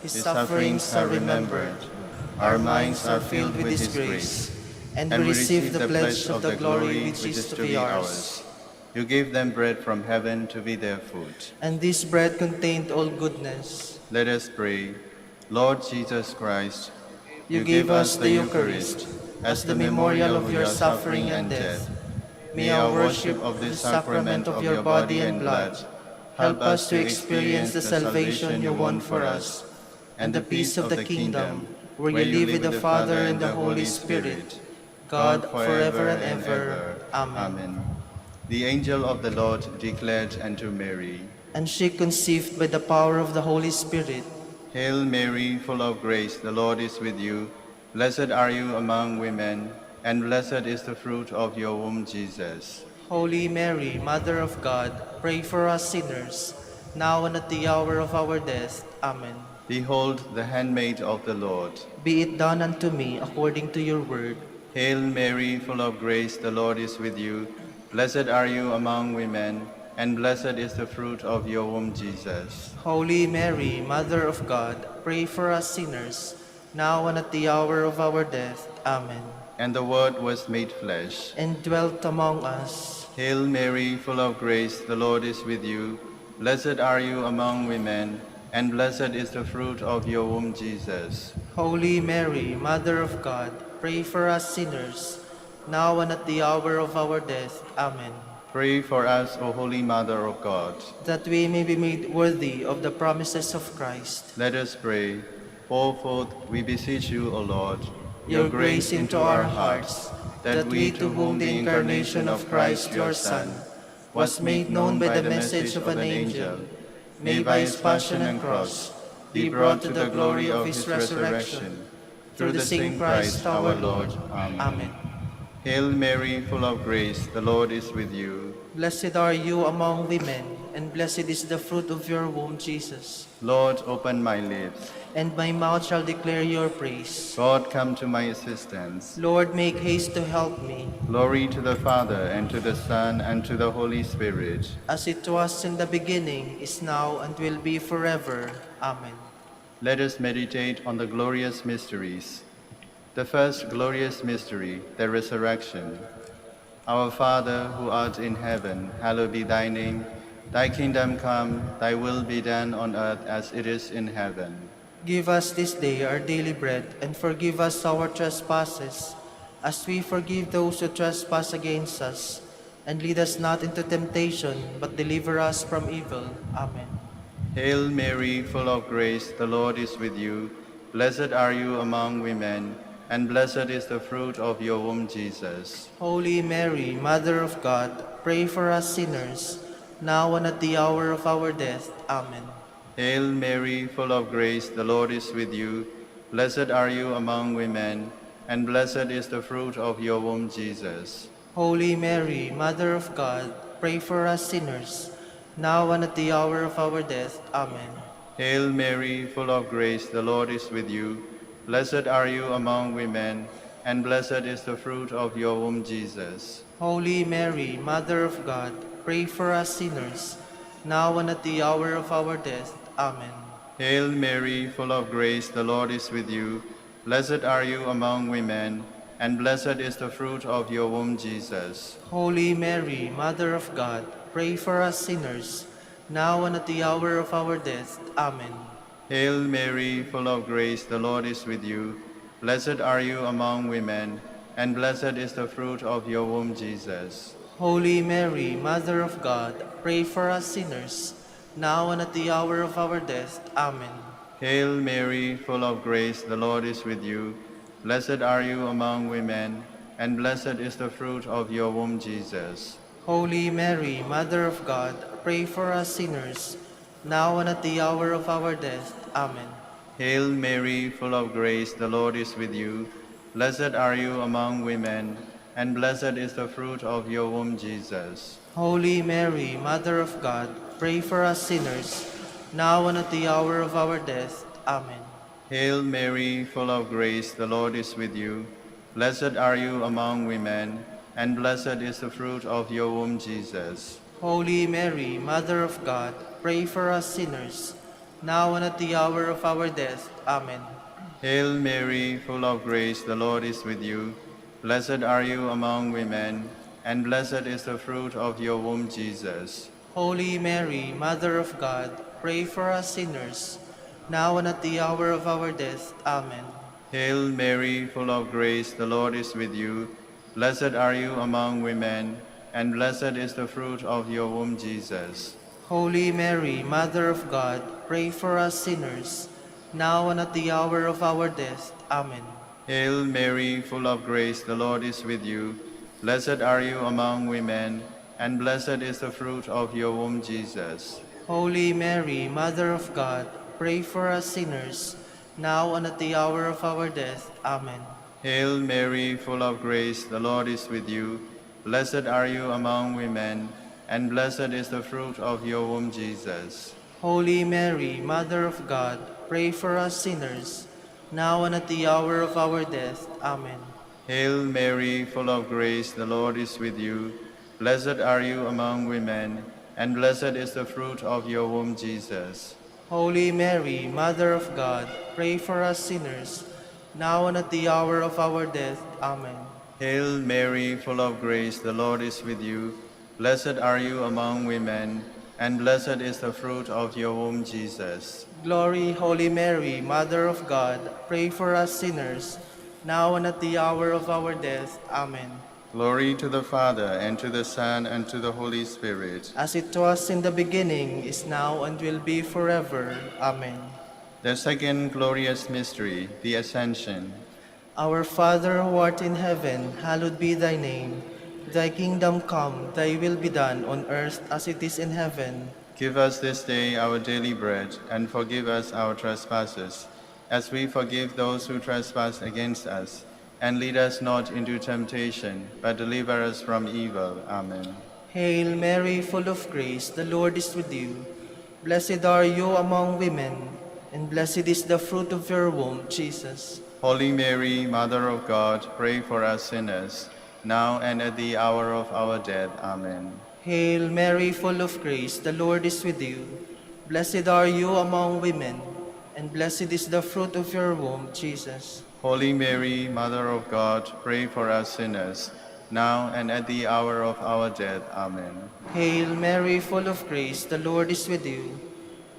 His sufferings are remembered. Our minds are filled with His grace, and we receive the pledge of the glory which is to be ours. You gave them bread from heaven to be their food. And this bread contained all goodness. Let us pray. Lord Jesus Christ, You gave us the Eucharist as the memorial of your suffering and death. May our worship of this sacrament of your body and blood help us to experience the salvation you won for us, and the peace of the kingdom, where you live with the Father and the Holy Spirit, God forever and ever. Amen. The angel of the Lord declared unto Mary, And she conceived by the power of the Holy Spirit. Hail Mary, full of grace, the Lord is with you. Blessed are you among women, and blessed is the fruit of your womb, Jesus. Holy Mary, Mother of God, pray for us sinners, now and at the hour of our death. Amen. Behold the handmaid of the Lord. Be it done unto me according to your word. Hail Mary, full of grace, the Lord is with you. Blessed are you among women, and blessed is the fruit of your womb, Jesus. Holy Mary, Mother of God, pray for us sinners, now and at the hour of our death. Amen. And the Word was made flesh, and dwelt among us. Hail Mary, full of grace, the Lord is with you. Blessed are you among women, and blessed is the fruit of your womb, Jesus. Holy Mary, Mother of God, pray for us sinners, now and at the hour of our death. Amen. Pray for us, O Holy Mother of God, that we may be made worthy of the promises of Christ. Let us pray. Pour forth, we beseech you, O Lord, your grace into our hearts, that we, to whom the incarnation of Christ your Son was made known by the message of an angel, may by his passion and cross be brought to the glory of his resurrection. Through the same Christ our Lord. Amen. Hail Mary, full of grace, the Lord is with you. Blessed are you among women, and blessed is the fruit of your womb, Jesus. Lord, open my lips, and my mouth shall declare your praise. God, come to my assistance. Lord, make haste to help me. Glory to the Father, and to the Son, and to the Holy Spirit. As it was in the beginning, is now, and will be forever. Amen. Let us meditate on the glorious mysteries. The first glorious mystery, the resurrection. Our Father, who art in heaven, hallowed be thy name. Thy kingdom come, thy will be done on earth as it is in heaven. Give us this day our daily bread, and forgive us our trespasses, as we forgive those who trespass against us. And lead us not into temptation, but deliver us from evil. Amen. Hail Mary, full of grace, the Lord is with you. Blessed are you among women, and blessed is the fruit of your womb, Jesus. Holy Mary, Mother of God, pray for us sinners, now and at the hour of our death. Amen. Hail Mary, full of grace, the Lord is with you. Blessed are you among women, and blessed is the fruit of your womb, Jesus. Holy Mary, Mother of God, pray for us sinners, now and at the hour of our death. Amen. Hail Mary, full of grace, the Lord is with you. Blessed are you among women, and blessed is the fruit of your womb, Jesus. Holy Mary, Mother of God, pray for us sinners, now and at the hour of our death. Amen. Hail Mary, full of grace, the Lord is with you. Blessed are you among women, and blessed is the fruit of your womb, Jesus. Holy Mary, Mother of God, pray for us sinners, now and at the hour of our death. Amen. Hail Mary, full of grace, the Lord is with you. Blessed are you among women, and blessed is the fruit of your womb, Jesus. Holy Mary, Mother of God, pray for us sinners, now and at the hour of our death. Amen. Hail Mary, full of grace, the Lord is with you. Blessed are you among women, and blessed is the fruit of your womb, Jesus. Holy Mary, Mother of God, pray for us sinners, now and at the hour of our death. Amen. Hail Mary, full of grace, the Lord is with you. Blessed are you among women, and blessed is the fruit of your womb, Jesus. Holy Mary, Mother of God, pray for us sinners, now and at the hour of our death. Amen. Hail Mary, full of grace, the Lord is with you. Blessed are you among women, and blessed is the fruit of your womb, Jesus. Holy Mary, Mother of God, pray for us sinners, now and at the hour of our death. Amen. Hail Mary, full of grace, the Lord is with you. Blessed are you among women, and blessed is the fruit of your womb, Jesus. Holy Mary, Mother of God, pray for us sinners, now and at the hour of our death. Amen. Hail Mary, full of grace, the Lord is with you. Blessed are you among women, and blessed is the fruit of your womb, Jesus. Holy Mary, Mother of God, pray for us sinners, now and at the hour of our death. Amen. Hail Mary, full of grace, the Lord is with you. Blessed are you among women, and blessed is the fruit of your womb, Jesus. Holy Mary, Mother of God, pray for us sinners, now and at the hour of our death. Amen. Hail Mary, full of grace, the Lord is with you. Blessed are you among women, and blessed is the fruit of your womb, Jesus. Holy Mary, Mother of God, pray for us sinners, now and at the hour of our death. Amen. Hail Mary, full of grace, the Lord is with you. Blessed are you among women, and blessed is the fruit of your womb, Jesus. Holy Mary, Mother of God, pray for us sinners, now and at the hour of our death. Amen. Hail Mary, full of grace, the Lord is with you. Blessed are you among women, and blessed is the fruit of your womb, Jesus. Glory, Holy Mary, Mother of God, pray for us sinners, now and at the hour of our death. Amen. Glory to the Father, and to the Son, and to the Holy Spirit. As it was in the beginning, is now, and will be forever. Amen. The second glorious mystery, the Ascension. Our Father who art in heaven, hallowed be thy name. Thy kingdom come, thy will be done on earth as it is in heaven. Give us this day our daily bread, and forgive us our trespasses, as we forgive those who trespass against us. And lead us not into temptation, but deliver us from evil. Amen. Hail Mary, full of grace, the Lord is with you. Blessed are you among women, and blessed is the fruit of your womb, Jesus. Holy Mary, Mother of God, pray for us sinners, now and at the hour of our death. Amen. Hail Mary, full of grace, the Lord is with you. Blessed are you among women, and blessed is the fruit of your womb, Jesus. Holy Mary, Mother of God, pray for us sinners, now and at the hour of our death. Amen. Hail Mary, full of grace, the Lord is with you.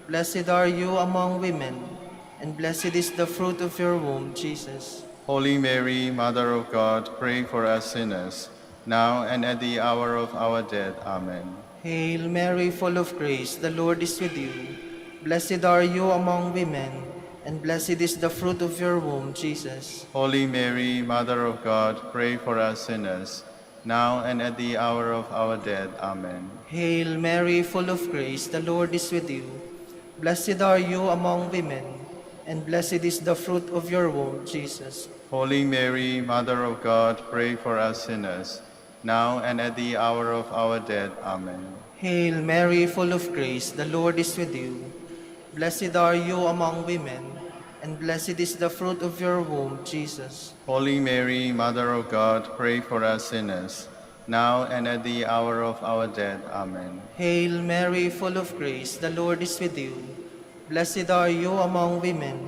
Blessed are you among women, and blessed is the fruit of your womb, Jesus. Holy Mary, Mother of God, pray for us sinners, now and at the hour of our death. Amen. Hail Mary, full of grace, the Lord is with you. Blessed are you among women, and blessed is the fruit of your womb, Jesus. Holy Mary, Mother of God, pray for us sinners, now and at the hour of our death. Amen. Hail Mary, full of grace, the Lord is with you. Blessed are you among women, and blessed is the fruit of your womb, Jesus. Holy Mary, Mother of God, pray for us sinners, now and at the hour of our death. Amen. Hail Mary, full of grace, the Lord is with you. Blessed are you among women, and blessed is the fruit of your womb, Jesus. Holy Mary, Mother of God, pray for us sinners, now and at the hour of our death. Amen. Hail Mary, full of grace, the Lord is with you. Blessed are you among women,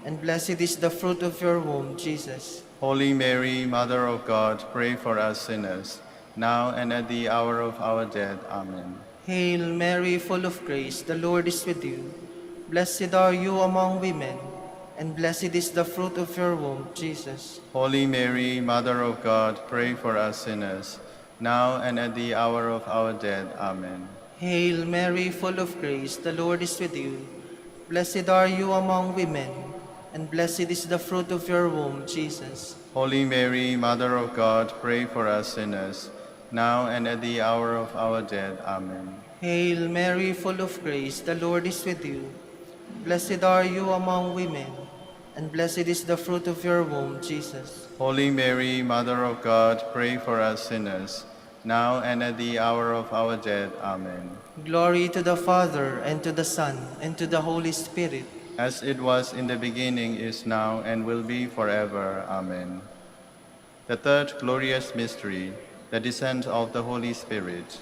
and blessed is the fruit of your womb, Jesus. Holy Mary, Mother of God, pray for us sinners, now and at the hour of our death. Amen. Hail Mary, full of grace, the Lord is with you. Blessed are you among women, and blessed is the fruit of your womb, Jesus. Holy Mary, Mother of God, pray for us sinners, now and at the hour of our death. Amen. Hail Mary, full of grace, the Lord is with you. Blessed are you among women, and blessed is the fruit of your womb, Jesus. Holy Mary, Mother of God, pray for us sinners, now and at the hour of our death. Amen. Hail Mary, full of grace, the Lord is with you. Blessed are you among women, and blessed is the fruit of your womb, Jesus. Holy Mary, Mother of God, pray for us sinners, now and at the hour of our death. Amen. Glory to the Father, and to the Son, and to the Holy Spirit. As it was in the beginning, is now, and will be forever. Amen. The third glorious mystery, the descent of the Holy Spirit.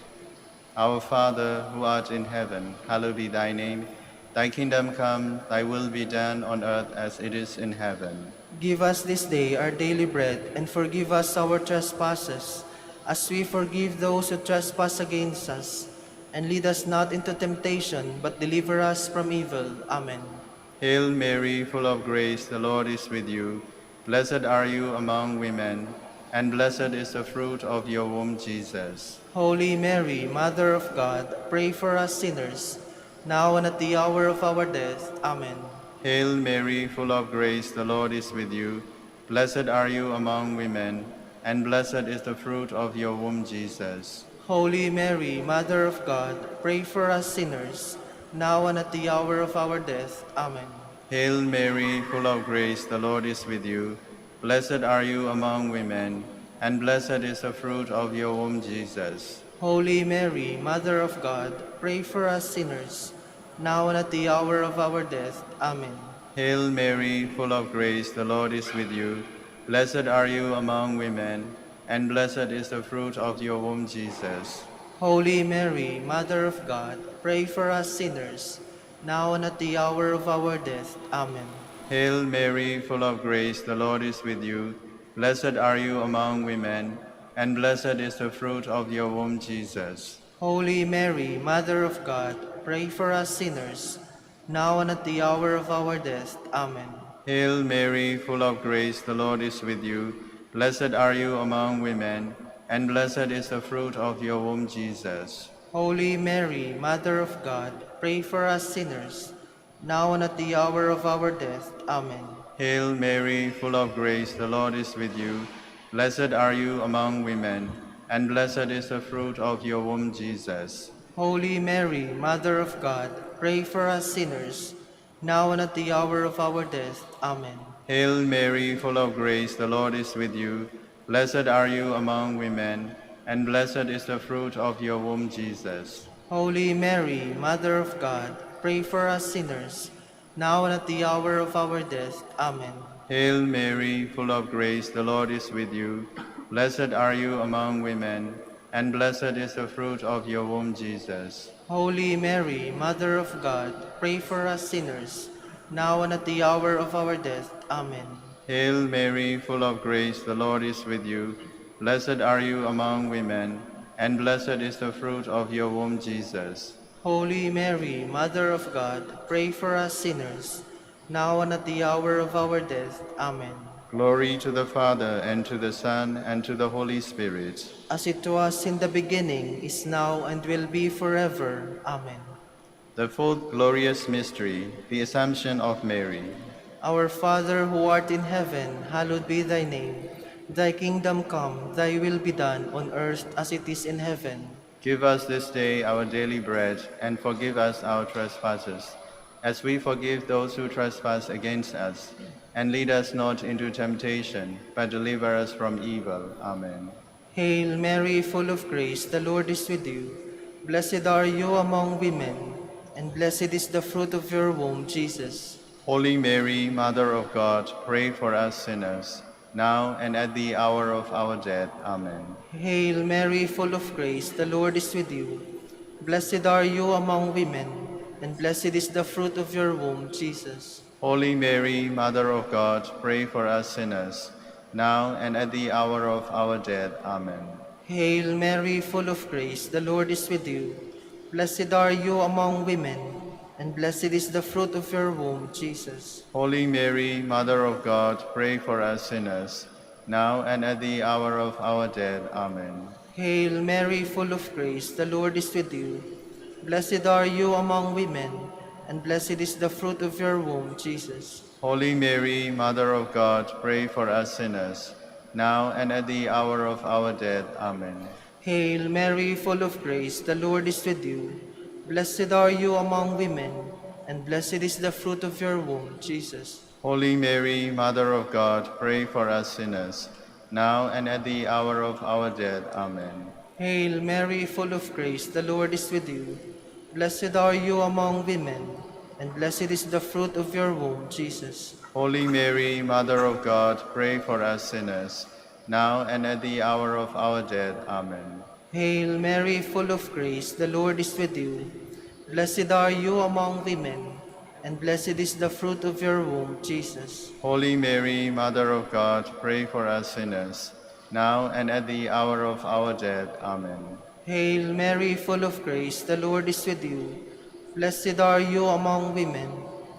Our Father, who art in heaven, hallowed be thy name. Thy kingdom come, thy will be done on earth as it is in heaven. Give us this day our daily bread, and forgive us our trespasses, as we forgive those who trespass against us. And lead us not into temptation, but deliver us from evil. Amen. Hail Mary, full of grace, the Lord is with you. Blessed are you among women, and blessed is the fruit of your womb, Jesus. Holy Mary, Mother of God, pray for us sinners, now and at the hour of our death. Amen. Hail Mary, full of grace, the Lord is with you. Blessed are you among women, and blessed is the fruit of your womb, Jesus. Holy Mary, Mother of God, pray for us sinners, now and at the hour of our death. Amen. Hail Mary, full of grace, the Lord is with you. Blessed are you among women, and blessed is the fruit of your womb, Jesus. Holy Mary, Mother of God, pray for us sinners, now and at the hour of our death. Amen. Hail Mary, full of grace, the Lord is with you. Blessed are you among women, and blessed is the fruit of your womb, Jesus. Holy Mary, Mother of God, pray for us sinners, now and at the hour of our death. Amen. Hail Mary, full of grace, the Lord is with you. Blessed are you among women, and blessed is the fruit of your womb, Jesus. Holy Mary, Mother of God, pray for us sinners, now and at the hour of our death. Amen. Hail Mary, full of grace, the Lord is with you. Blessed are you among women, and blessed is the fruit of your womb, Jesus. Holy Mary, Mother of God, pray for us sinners, now and at the hour of our death. Amen. Hail Mary, full of grace, the Lord is with you. Blessed are you among women, and blessed is the fruit of your womb, Jesus. Holy Mary, Mother of God, pray for us sinners, now and at the hour of our death. Amen. Hail Mary, full of grace, the Lord is with you. Blessed are you among women, and blessed is the fruit of your womb, Jesus. Holy Mary, Mother of God, pray for us sinners, now and at the hour of our death. Amen. Hail Mary, full of grace, the Lord is with you. Blessed are you among women, and blessed is the fruit of your womb, Jesus. Holy Mary, Mother of God, pray for us sinners, now and at the hour of our death. Amen. Hail Mary, full of grace, the Lord is with you. Blessed are you among women, and blessed is the fruit of your womb, Jesus. Holy Mary, Mother of God, pray for us sinners, now and at the hour of our death. Amen. Glory to the Father, and to the Son, and to the Holy Spirit. As it was in the beginning, is now, and will be forever. Amen. The fourth glorious mystery, the Assumption of Mary. Our Father who art in heaven, hallowed be thy name. Thy kingdom come, thy will be done on earth as it is in heaven. Give us this day our daily bread, and forgive us our trespasses, as we forgive those who trespass against us. And lead us not into temptation, but deliver us from evil. Amen. Hail Mary, full of grace, the Lord is with you. Blessed are you among women, and blessed is the fruit of your womb, Jesus. Holy Mary, Mother of God, pray for us sinners, now and at the hour of our death. Amen. Hail Mary, full of grace, the Lord is with you. Blessed are you among women, and blessed is the fruit of your womb, Jesus. Holy Mary, Mother of God, pray for us sinners, now and at the hour of our death. Amen. Hail Mary, full of grace, the Lord is with you. Blessed are you among women, and blessed is the fruit of your womb, Jesus. Holy Mary, Mother of God, pray for us sinners, now and at the hour of our death. Amen. Hail Mary, full of grace, the Lord is with you. Blessed are you among women, and blessed is the fruit of your womb, Jesus. Holy Mary, Mother of God, pray for us sinners, now and at the hour of our death. Amen. Hail Mary, full of grace, the Lord is with you. Blessed are you among women, and blessed is the fruit of your womb, Jesus. Holy Mary, Mother of God, pray for us sinners, now and at the hour of our death. Amen. Hail Mary, full of grace, the Lord is with you. Blessed are you among women, and blessed is the fruit of your womb, Jesus. Holy Mary, Mother of God, pray for us sinners, now and at the hour of our death. Amen. Hail Mary, full of grace, the Lord is with you. Blessed are you among women, and blessed is the fruit of your womb, Jesus. Holy Mary, Mother of God, pray for us sinners, now and at the hour of our death. Amen. Hail Mary, full of grace, the Lord is with you. Blessed are you among women,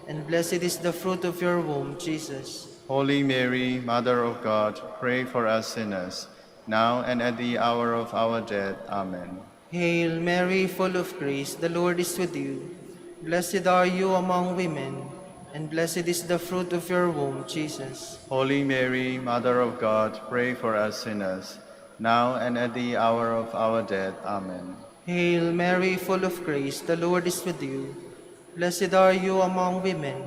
and blessed is the fruit of your womb, Jesus. Holy Mary, Mother of God, pray for us sinners, now and at the hour of our death. Amen. Hail Mary, full of grace, the Lord is with you. Blessed are you among women, and blessed is the fruit of your womb, Jesus. Holy Mary, Mother of God, pray for us sinners, now and at the hour of our death. Amen. Hail Mary, full of grace, the Lord is with you. Blessed are you among women,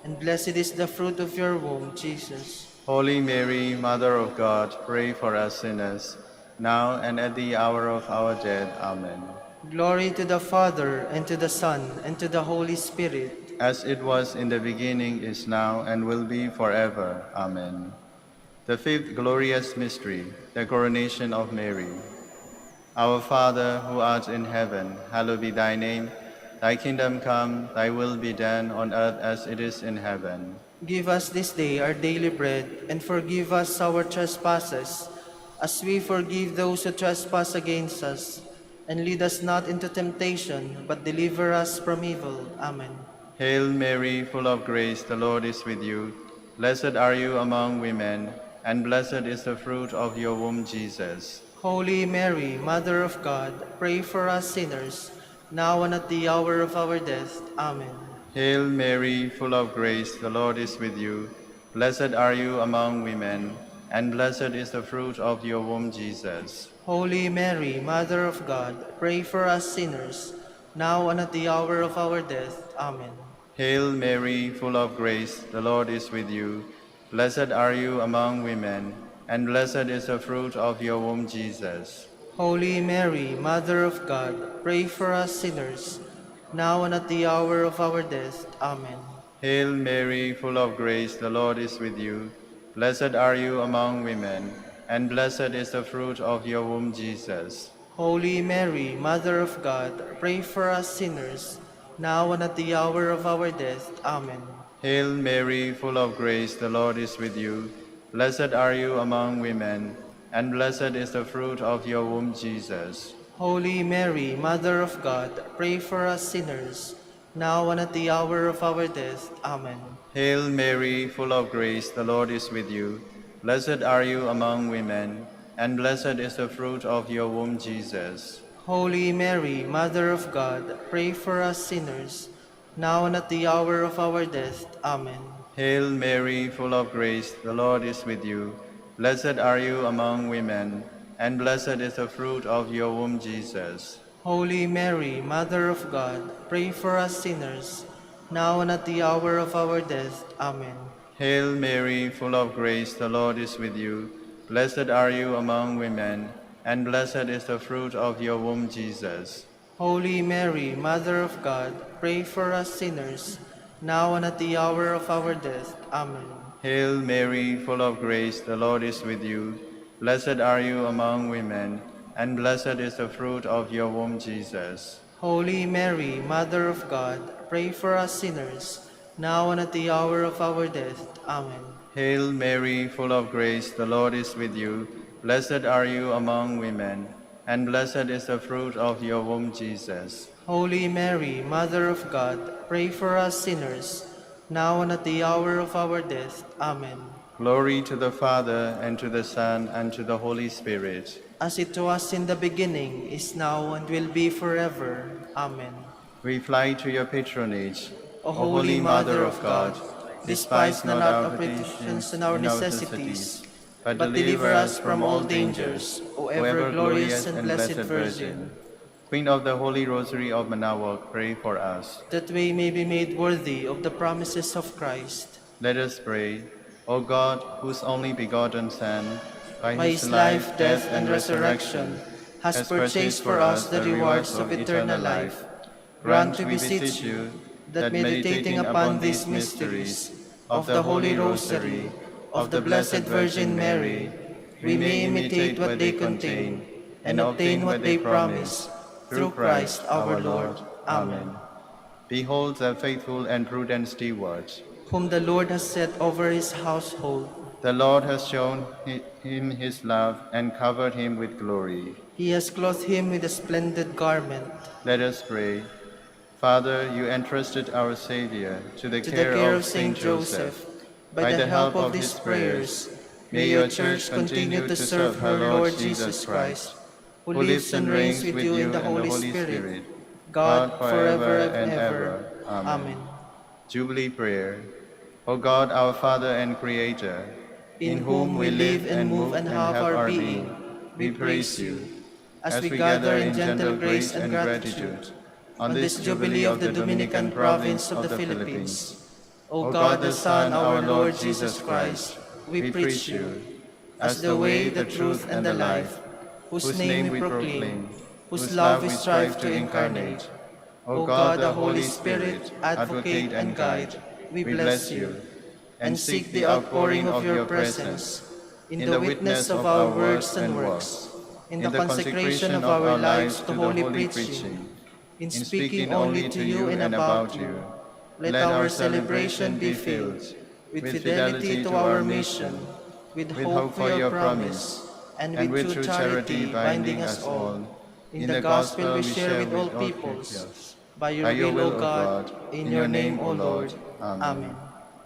and blessed is the fruit of your womb, Jesus. Holy Mary, Mother of God, pray for us sinners, now and at the hour of our death. Amen. Glory to the Father, and to the Son, and to the Holy Spirit. As it was in the beginning, is now, and will be forever. Amen. The fifth glorious mystery, the coronation of Mary. Our Father, who art in heaven, hallowed be thy name. Thy kingdom come, thy will be done on earth as it is in heaven. Give us this day our daily bread, and forgive us our trespasses, as we forgive those who trespass against us. And lead us not into temptation, but deliver us from evil. Amen. Hail Mary, full of grace, the Lord is with you. Blessed are you among women, and blessed is the fruit of your womb, Jesus. Holy Mary, Mother of God, pray for us sinners, now and at the hour of our death. Amen. Hail Mary, full of grace, the Lord is with you. Blessed are you among women, and blessed is the fruit of your womb, Jesus. Holy Mary, Mother of God, pray for us sinners, now and at the hour of our death. Amen. Hail Mary, full of grace, the Lord is with you. Blessed are you among women, and blessed is the fruit of your womb, Jesus. Holy Mary, Mother of God, pray for us sinners, now and at the hour of our death. Amen. Hail Mary, full of grace, the Lord is with you. Blessed are you among women, and blessed is the fruit of your womb, Jesus. Holy Mary, Mother of God, pray for us sinners, now and at the hour of our death. Amen. Hail Mary, full of grace, the Lord is with you. Blessed are you among women, and blessed is the fruit of your womb, Jesus. Holy Mary, Mother of God, pray for us sinners, now and at the hour of our death. Amen. Hail Mary, full of grace, the Lord is with you. Blessed are you among women, and blessed is the fruit of your womb, Jesus. Holy Mary, Mother of God, pray for us sinners, now and at the hour of our death. Amen. Hail Mary, full of grace, the Lord is with you. Blessed are you among women, and blessed is the fruit of your womb, Jesus. Holy Mary, Mother of God, pray for us sinners, now and at the hour of our death. Amen. Hail Mary, full of grace, the Lord is with you. Blessed are you among women, and blessed is the fruit of your womb, Jesus. Holy Mary, Mother of God, pray for us sinners, now and at the hour of our death. Amen. Hail Mary, full of grace, the Lord is with you. Blessed are you among women, and blessed is the fruit of your womb, Jesus. Holy Mary, Mother of God, pray for us sinners, now and at the hour of our death. Amen. Hail Mary, full of grace, the Lord is with you. Blessed are you among women, and blessed is the fruit of your womb, Jesus. Holy Mary, Mother of God, pray for us sinners, now and at the hour of our death. Amen. Glory to the Father, and to the Son, and to the Holy Spirit. As it was in the beginning, is now, and will be forever. Amen. We fly to your patronage, O Holy Mother of God, despise not our petitions and our necessities, but deliver us from all dangers, O ever glorious and blessed Virgin. Queen of the Holy Rosary of Manaoag, pray for us. That we may be made worthy of the promises of Christ. Let us pray. O God, whose only begotten Son, by His life, death, and resurrection, has purchased for us the rewards of eternal life, grant, we beseech you, that meditating upon these mysteries of the Holy Rosary of the Blessed Virgin Mary, we may imitate what they contain and obtain what they promise, through Christ our Lord. Amen. Behold the faithful and prudent steward. Whom the Lord has set over his household. The Lord has shown him his love and covered him with glory. He has clothed him with a splendid garment. Let us pray. Father, you entrusted our Savior to the To the care care of of Saint Joseph, By the help of his prayers, may your church continue to serve her Lord Jesus Christ, who lives and reigns with you in the Holy Spirit, God forever and ever. Amen. Jubilee Prayer. O God, our Father and Creator, In whom we live and move and have our being, we praise you. As we gather in gentle grace and gratitude on this Jubilee of the Dominican province of the Philippines, O God the Son, our Lord Jesus Christ, we preach you as the way, the truth, and the life, whose name we proclaim, whose love we strive to incarnate. O God, the Holy Spirit, advocate and guide, we bless you and seek the outpouring of your presence in the witness of our words and works, in the consecration of our lives to holy preaching, in speaking only to you and about you. Let our celebration be filled with fidelity to our mission, with hope for your promise, and with true charity binding us all in the gospel we share with all peoples. By your will, O God, in your name, O Lord. Amen.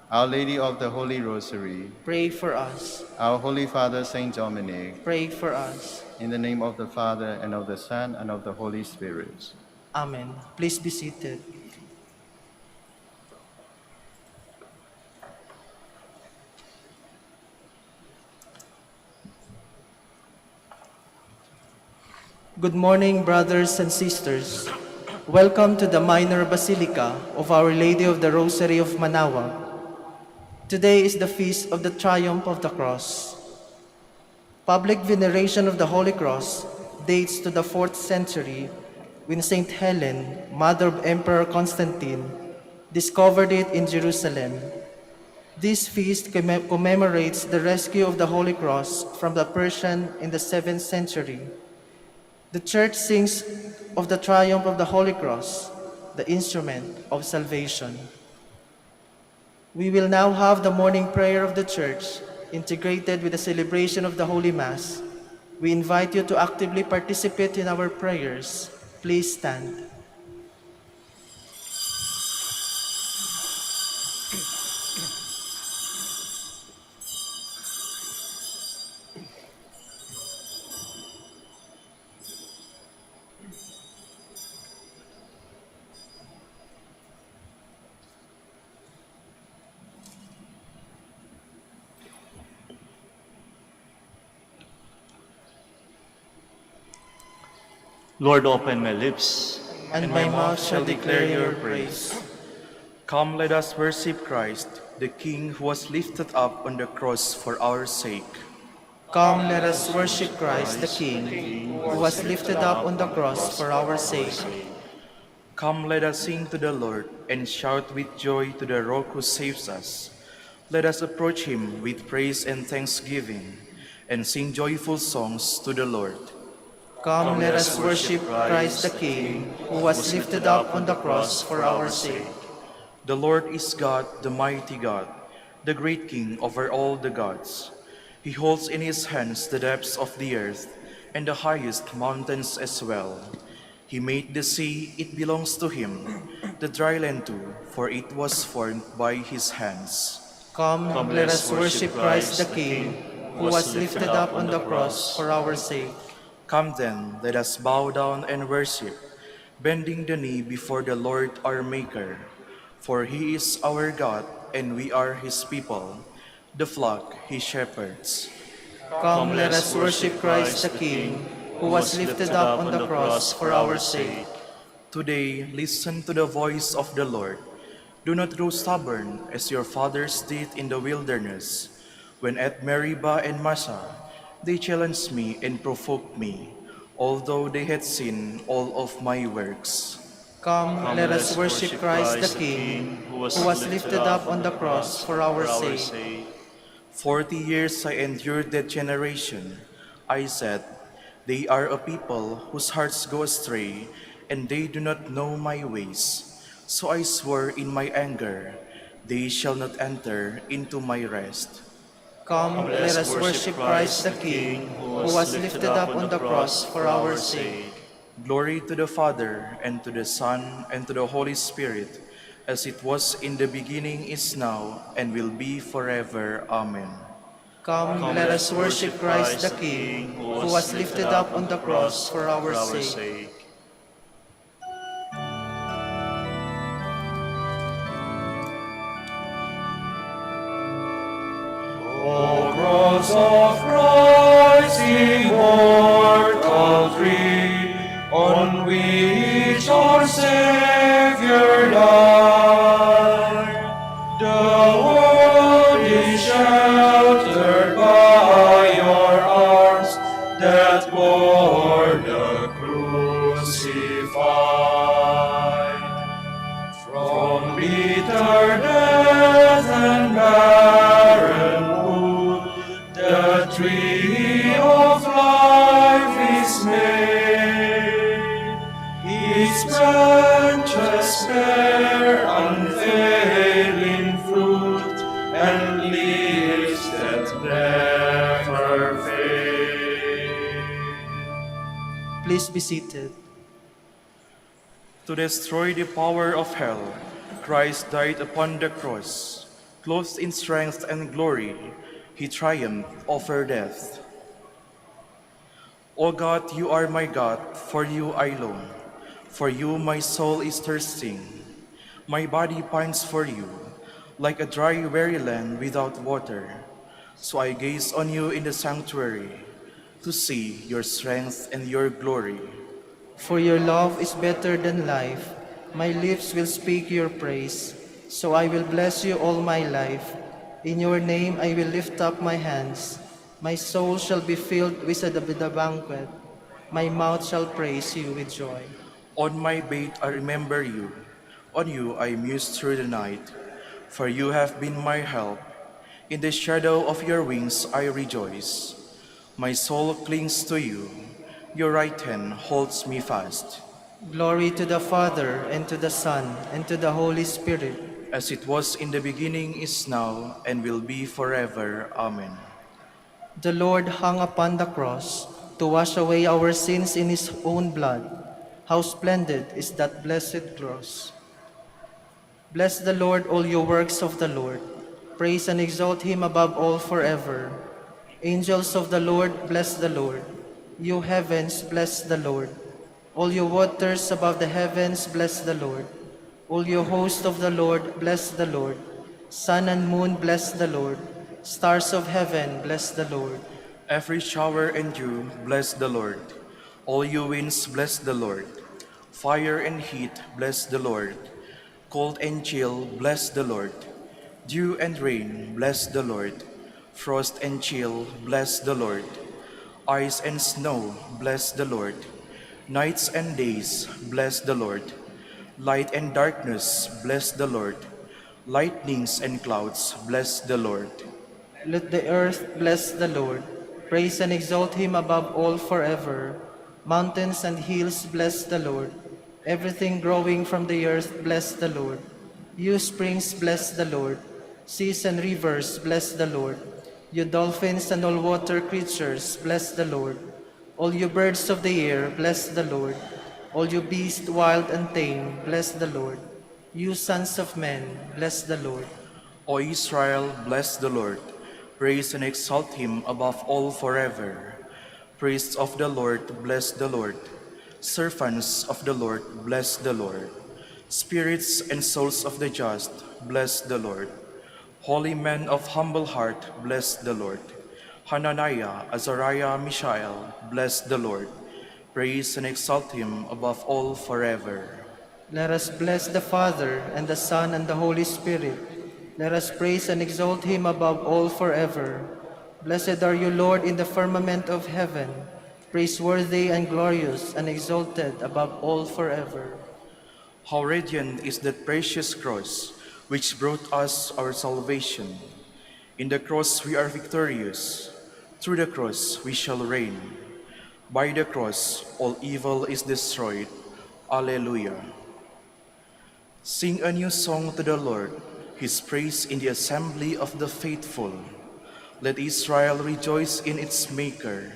Our Lady of the Holy Rosary, Pray for us. our Holy Father Saint Dominic, Pray for us. in the name of the Father, and of the Son, and of the Holy Spirit. Amen. Please be seated. Good morning, brothers and sisters. Welcome to the Minor Basilica of Our Lady of the Rosary of Manaoag. Today is the feast of the Triumph of the Cross. Public veneration of the Holy Cross dates to the 4th century when Saint Helen, mother of Emperor Constantine, discovered it in Jerusalem. This feast commemorates the rescue of the Holy Cross from the Persian in the 7th century. The Church sings of the triumph of the Holy Cross, the instrument of salvation. We will now have the morning prayer of the Church integrated with the celebration of the Holy Mass. We invite you to actively participate in our prayers. Please stand. Lord, open my lips, And my mouth shall declare your praise. Come, let us worship Christ, the King who was lifted up on the cross for our sake. Come, let us worship Christ the King, who was lifted up on the cross for our sake. Come, let us sing to the Lord and shout with joy to the Rock who saves us. Let us approach him with praise and thanksgiving and sing joyful songs to the Lord. Come, let us worship Christ the King, who was lifted up on the cross for our sake. The Lord is God, the mighty God, the great King over all the gods. He holds in his hands the depths of the earth and the highest mountains as well. He made the sea, it belongs to him, the dry land too, for it was formed by his hands. Come, let us worship Christ the King, who was lifted up on the cross for our sake. Come then, let us bow down and worship, bending the knee before the Lord our Maker. For he is our God, and we are his people, the flock he shepherds. Come, let us worship Christ the King, who was lifted up on the cross for our sake. Today, listen to the voice of the Lord. Do not grow stubborn as your fathers did in the wilderness, when at Meribah and Massah they challenged me and provoked me, although they had seen all of my works. Come, let us worship Christ the King, who was lifted up on the cross for our sake. 40 years I endured that generation. I said, they are a people whose hearts go astray, and they do not know my ways. So I swore in my anger, they shall not enter into my rest. Come, let us worship Christ the King, who was lifted up on the cross for our sake. Glory to the Father, and to the Son, and to the Holy Spirit, as it was in the beginning, is now, and will be forever. Amen. Come, let us worship Christ the King, who was lifted up on the cross for our sake. O cross of Christ, immortal tree, on which our Savior died, the world is sheltered by your arms that bore the crucified. From bitter death and barren wood, the tree of life is made. Its branches bear unfailing fruit, and leaves that never fade. Please be seated. To destroy the power of hell, Christ died upon the cross. Clothed in strength and glory, he triumphed over death. O God, you are my God, for you I long. For you my soul is thirsting. My body pines for you, like a dry, weary land without water. So I gaze on you in the sanctuary, to see your strength and your glory. For your love is better than life. My lips will speak your praise. So I will bless you all my life. In your name I will lift up my hands. My soul shall be filled with the banquet. My mouth shall praise you with joy. On my bed I remember you. On you I muse through the night. For you have been my help. In the shadow of your wings I rejoice. My soul clings to you. Your right hand holds me fast. Glory to the Father, and to the Son, and to the Holy Spirit. As it was in the beginning, is now, and will be forever. Amen. The Lord hung upon the cross to wash away our sins in his own blood. How splendid is that blessed cross! Bless the Lord, all you works of the Lord. Praise and exalt him above all forever. Angels of the Lord, bless the Lord. You heavens, bless the Lord. All you waters above the heavens, bless the Lord. All you host of the Lord, bless the Lord. Sun and moon, bless the Lord. Stars of heaven, bless the Lord. Every shower and dew, bless the Lord. All you winds, bless the Lord. Fire and heat, bless the Lord. Cold and chill, bless the Lord. Dew and rain, bless the Lord. Frost and chill, bless the Lord. Ice and snow, bless the Lord. Nights and days, bless the Lord. Light and darkness, bless the Lord. Lightnings and clouds, bless the Lord. Let the earth bless the Lord. Praise and exalt him above all forever. Mountains and hills, bless the Lord. Everything growing from the earth, bless the Lord. You springs, bless the Lord. Seas and rivers, bless the Lord. You dolphins and all water creatures, bless the Lord. All you birds of the air, bless the Lord. All you beasts wild and tame, bless the Lord. You sons of men, bless the Lord. O Israel, bless the Lord. Praise and exalt him above all forever. Priests of the Lord, bless the Lord. Servants of the Lord, bless the Lord. Spirits and souls of the just, bless the Lord. Holy men of humble heart, bless the Lord. Hananiah, Azariah, Mishael, bless the Lord. Praise and exalt him above all forever. Let us bless the Father, and the Son, and the Holy Spirit. Let us praise and exalt him above all forever. Blessed are you, Lord, in the firmament of heaven, praiseworthy and glorious and exalted above all forever. How radiant is that precious cross, which brought us our salvation. In the cross we are victorious. Through the cross we shall reign. By the cross all evil is destroyed. Alleluia. Sing a new song to the Lord, his praise in the assembly of the faithful. Let Israel rejoice in its Maker.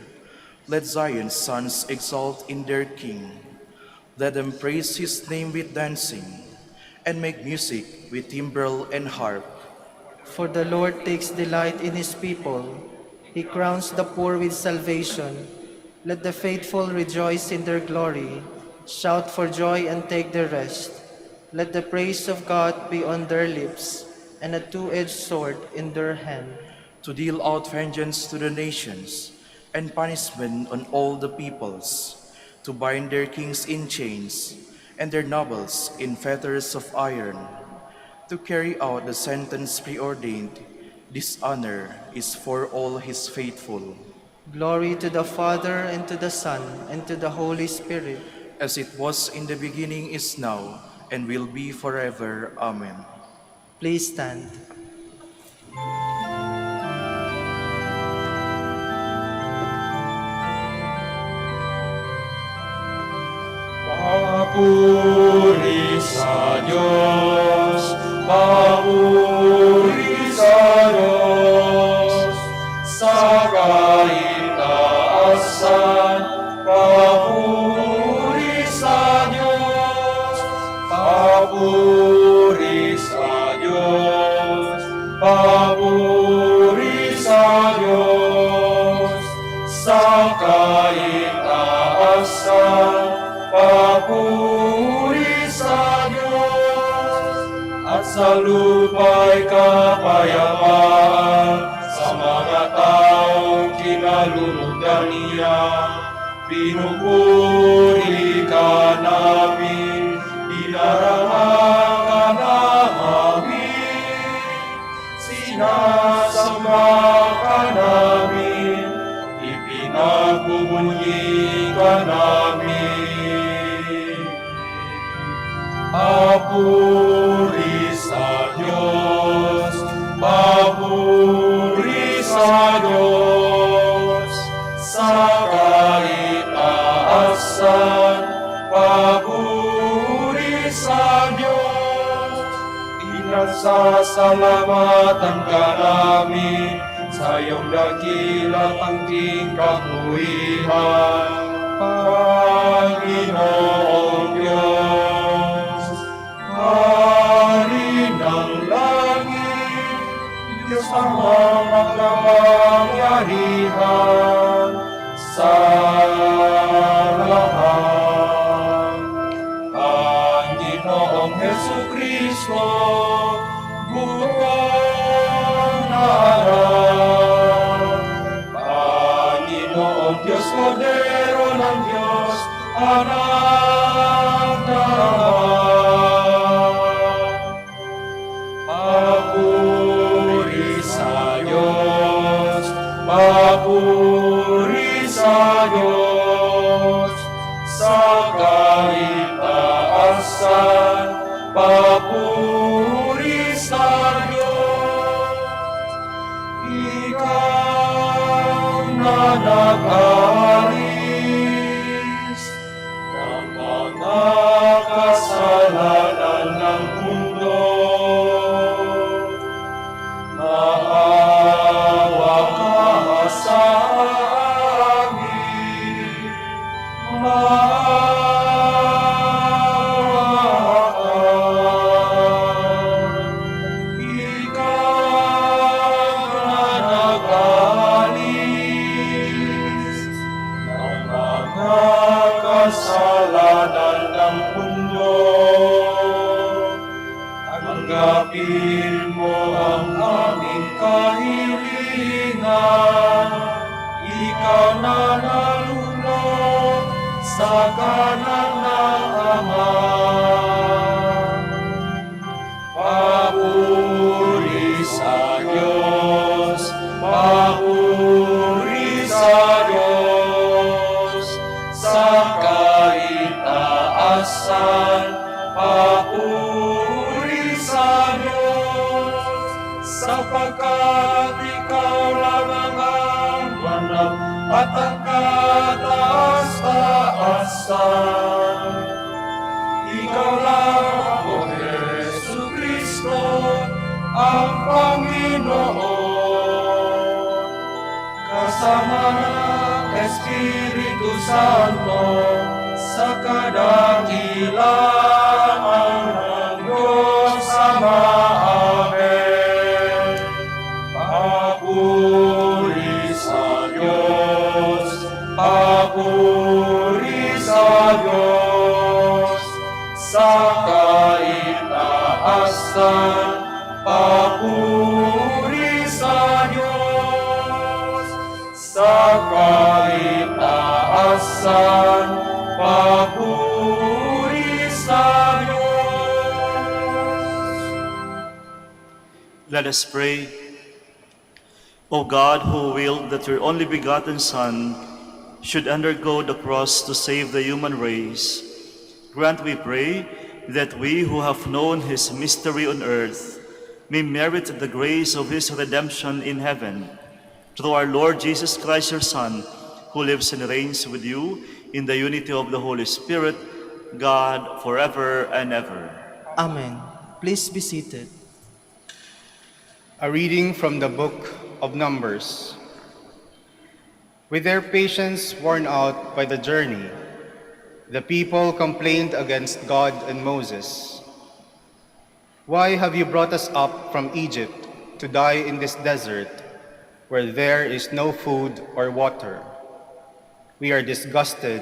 Let Zion's sons exult in their King. Let them praise his name with dancing, and make music with timbrel and harp. For the Lord takes delight in his people. He crowns the poor with salvation. Let the faithful rejoice in their glory. Shout for joy and take their rest. Let the praise of God be on their lips, and a two-edged sword in their hand. To deal out vengeance to the nations, and punishment on all the peoples, to bind their kings in chains, and their nobles in fetters of iron, to carry out the sentence preordained. This honor is for all his faithful. Glory to the Father, and to the Son, and to the Holy Spirit. As it was in the beginning, is now, and will be forever. Amen. Please stand. Papuri sa Diyos, papuri sa Diyos, sa kaitaasan, papuri sa Diyos, papuri sa Diyos, papuri sa Diyos, sa kaitaasan, papuri sa Diyos, at sa lupa'y kapayapaan sa mga taong kinalulugan niya. Pinupuri ka namin, dinarama ka namin, sinasamba ka namin, ipinagbubunyi ka namin. Papuri sa Diyos, papuri sa Diyos, sa kaitaasan, papuri sa Diyos. Pinasasalamatan ka namin sa iyong dakilang tangking kakuyihan, Panginoong Diyos, Hari ng langit, Diyos ang makapangyarihan sa lahat. Panginoong Jesucristo, buwan na araw, Panginoong Diyos, Kordero ng Diyos, anak na papuri sa Diyos, papuri sa Diyos, sa kaitaasan, papuri sa Diyos. Ikaw na nag-alis ng mga kasalanan ng mundo, maawa ka sa amin, maawa ka. Ikaw na nag-alis ng mga kasalanan ng mundo, tanggapin mo ang aming kahilingan. Ikaw na nalulog sa kanan ng Ama. Papuri sa Diyos, papuri sa Diyos, sa kaitaasan, papuri sa Diyos, sapagkat ikaw lamang ang banal at ang kataas-taasan. Ikaw lang, O Jesu Kristo, ang Panginoon. Kasama ng Espiritu Santo, sa kadakilaan ng Diyos Ama. Amen. Papuri sa Diyos, papuri sa Diyos, sa kaitaasan, papuri sa Diyos, sa kaitaasan, papuri sa Diyos. Let us pray. O God, who willed that your only begotten Son should undergo the cross to save the human race, grant, we pray, that we who have known his mystery on earth may merit the grace of his redemption in heaven. Through our Lord Jesus Christ, your Son, who lives and reigns with you in the unity of the Holy Spirit, God, forever and ever. Amen. Please be seated. A reading from the book of Numbers. With their patience worn out by the journey, the people complained against God and Moses. Why have you brought us up from Egypt to die in this desert, where there is no food or water? We are disgusted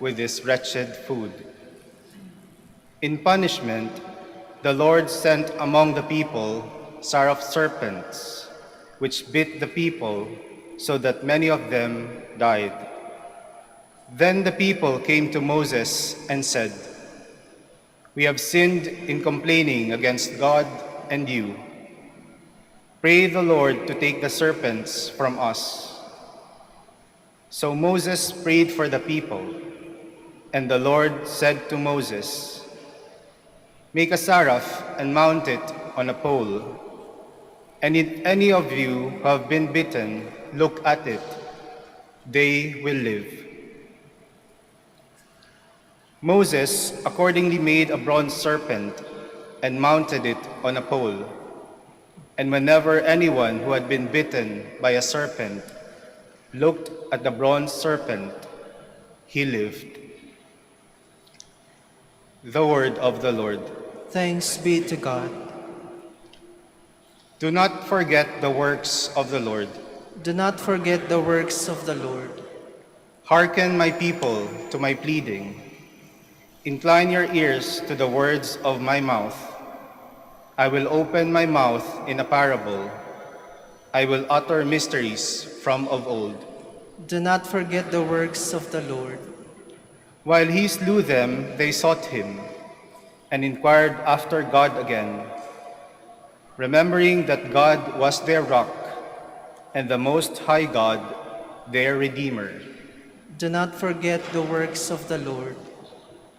with this wretched food. In punishment, the Lord sent among the people serpents, which bit the people, so that many of them died. Then the people came to Moses and said, "We have sinned in complaining against God and you. Pray the Lord to take the serpents from us." So Moses prayed for the people, and the Lord said to Moses, "Make a seraph and mount it on a pole. And if any of you who have been bitten look at it, they will live." Moses accordingly made a bronze serpent and mounted it on a pole. And whenever anyone who had been bitten by a serpent looked at the bronze serpent, he lived. The word of the Lord. Thanks be to God. Do not forget the works of the Lord. Do not forget the works of the Lord. Hearken, my people, to my pleading. Incline your ears to the words of my mouth. I will open my mouth in a parable. I will utter mysteries from of old. Do not forget the works of the Lord. While he slew them, they sought him, and inquired after God again, remembering that God was their rock, and the Most High God, their Redeemer. Do not forget the works of the Lord.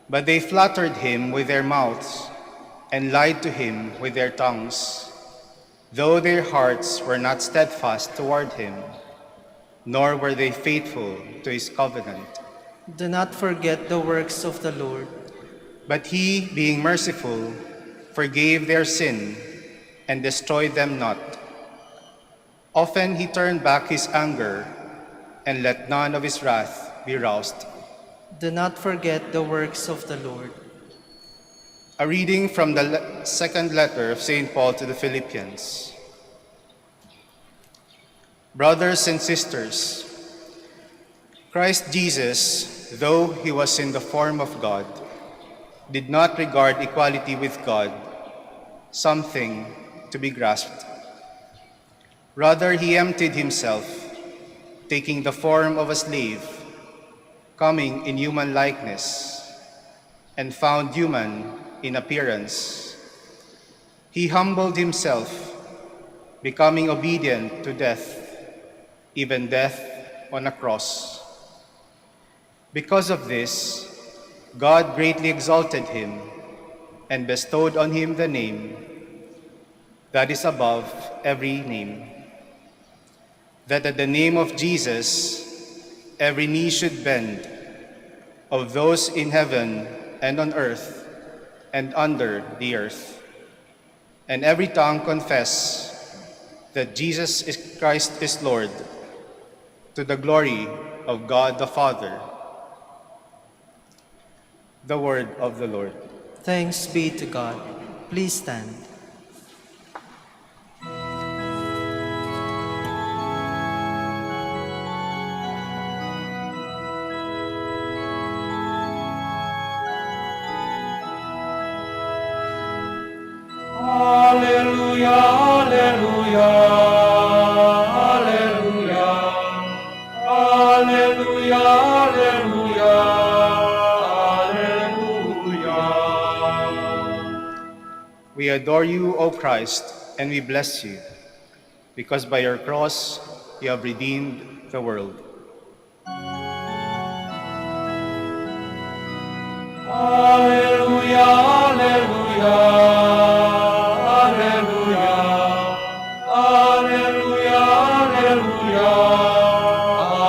But they flattered him with their mouths, and lied to him with their tongues, though their hearts were not steadfast toward him, nor were they faithful to his covenant. Do not forget the works of the Lord. But he, being merciful, forgave their sin, and destroyed them not. Often he turned back his anger, and let none of his wrath be roused. Do not forget the works of the Lord. A reading from the second letter of St. Paul to the Philippians. Brothers and sisters, Christ Jesus, though he was in the form of God, did not regard equality with God something to be grasped. Rather, he emptied himself, taking the form of a slave, coming in human likeness, and found human in appearance. He humbled himself, becoming obedient to death, even death on a cross. Because of this, God greatly exalted him and bestowed on him the name that is above every name, that at the name of Jesus every knee should bend, of those in heaven and on earth and under the earth. And every tongue confess that Jesus Christ is Lord, to the glory of God the Father. The word of the Lord. Thanks be to God. Please stand. Alleluia, alleluia, alleluia, alleluia, alleluia, alleluia. We adore you, O Christ, and we bless you, because by your cross you have redeemed the world. Alleluia, alleluia, alleluia, alleluia, alleluia,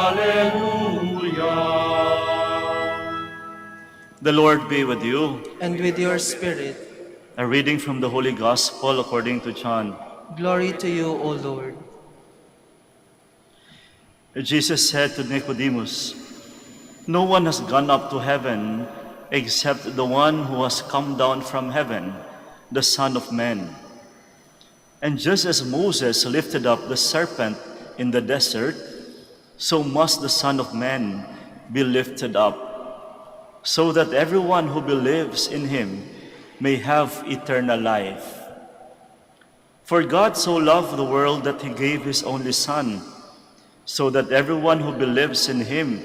alleluia. The Lord be with you. And with your spirit, A reading from the Holy Gospel according to John. glory to you, O Lord. Jesus said to Nicodemus, "No one has gone up to heaven except the one who has come down from heaven, the Son of Man. And just as Moses lifted up the serpent in the desert, so must the Son of Man be lifted up, so that everyone who believes in him may have eternal life. For God so loved the world that he gave his only Son, so that everyone who believes in him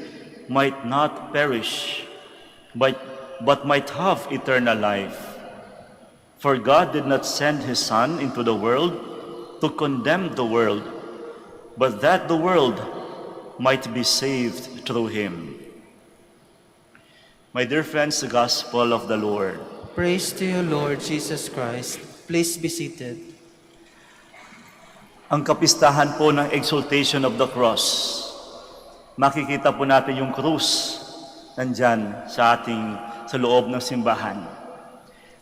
might not perish, but might have eternal life. For God did not send his Son into the world to condemn the world, but that the world might be saved through him." My dear friends, the Gospel of the Lord. Praise to you, Lord Jesus Christ. Please be seated. Ang kapistahan po ng Exaltation of the Cross. Makikita po natin yung krus nandyan sa loob ng simbahan.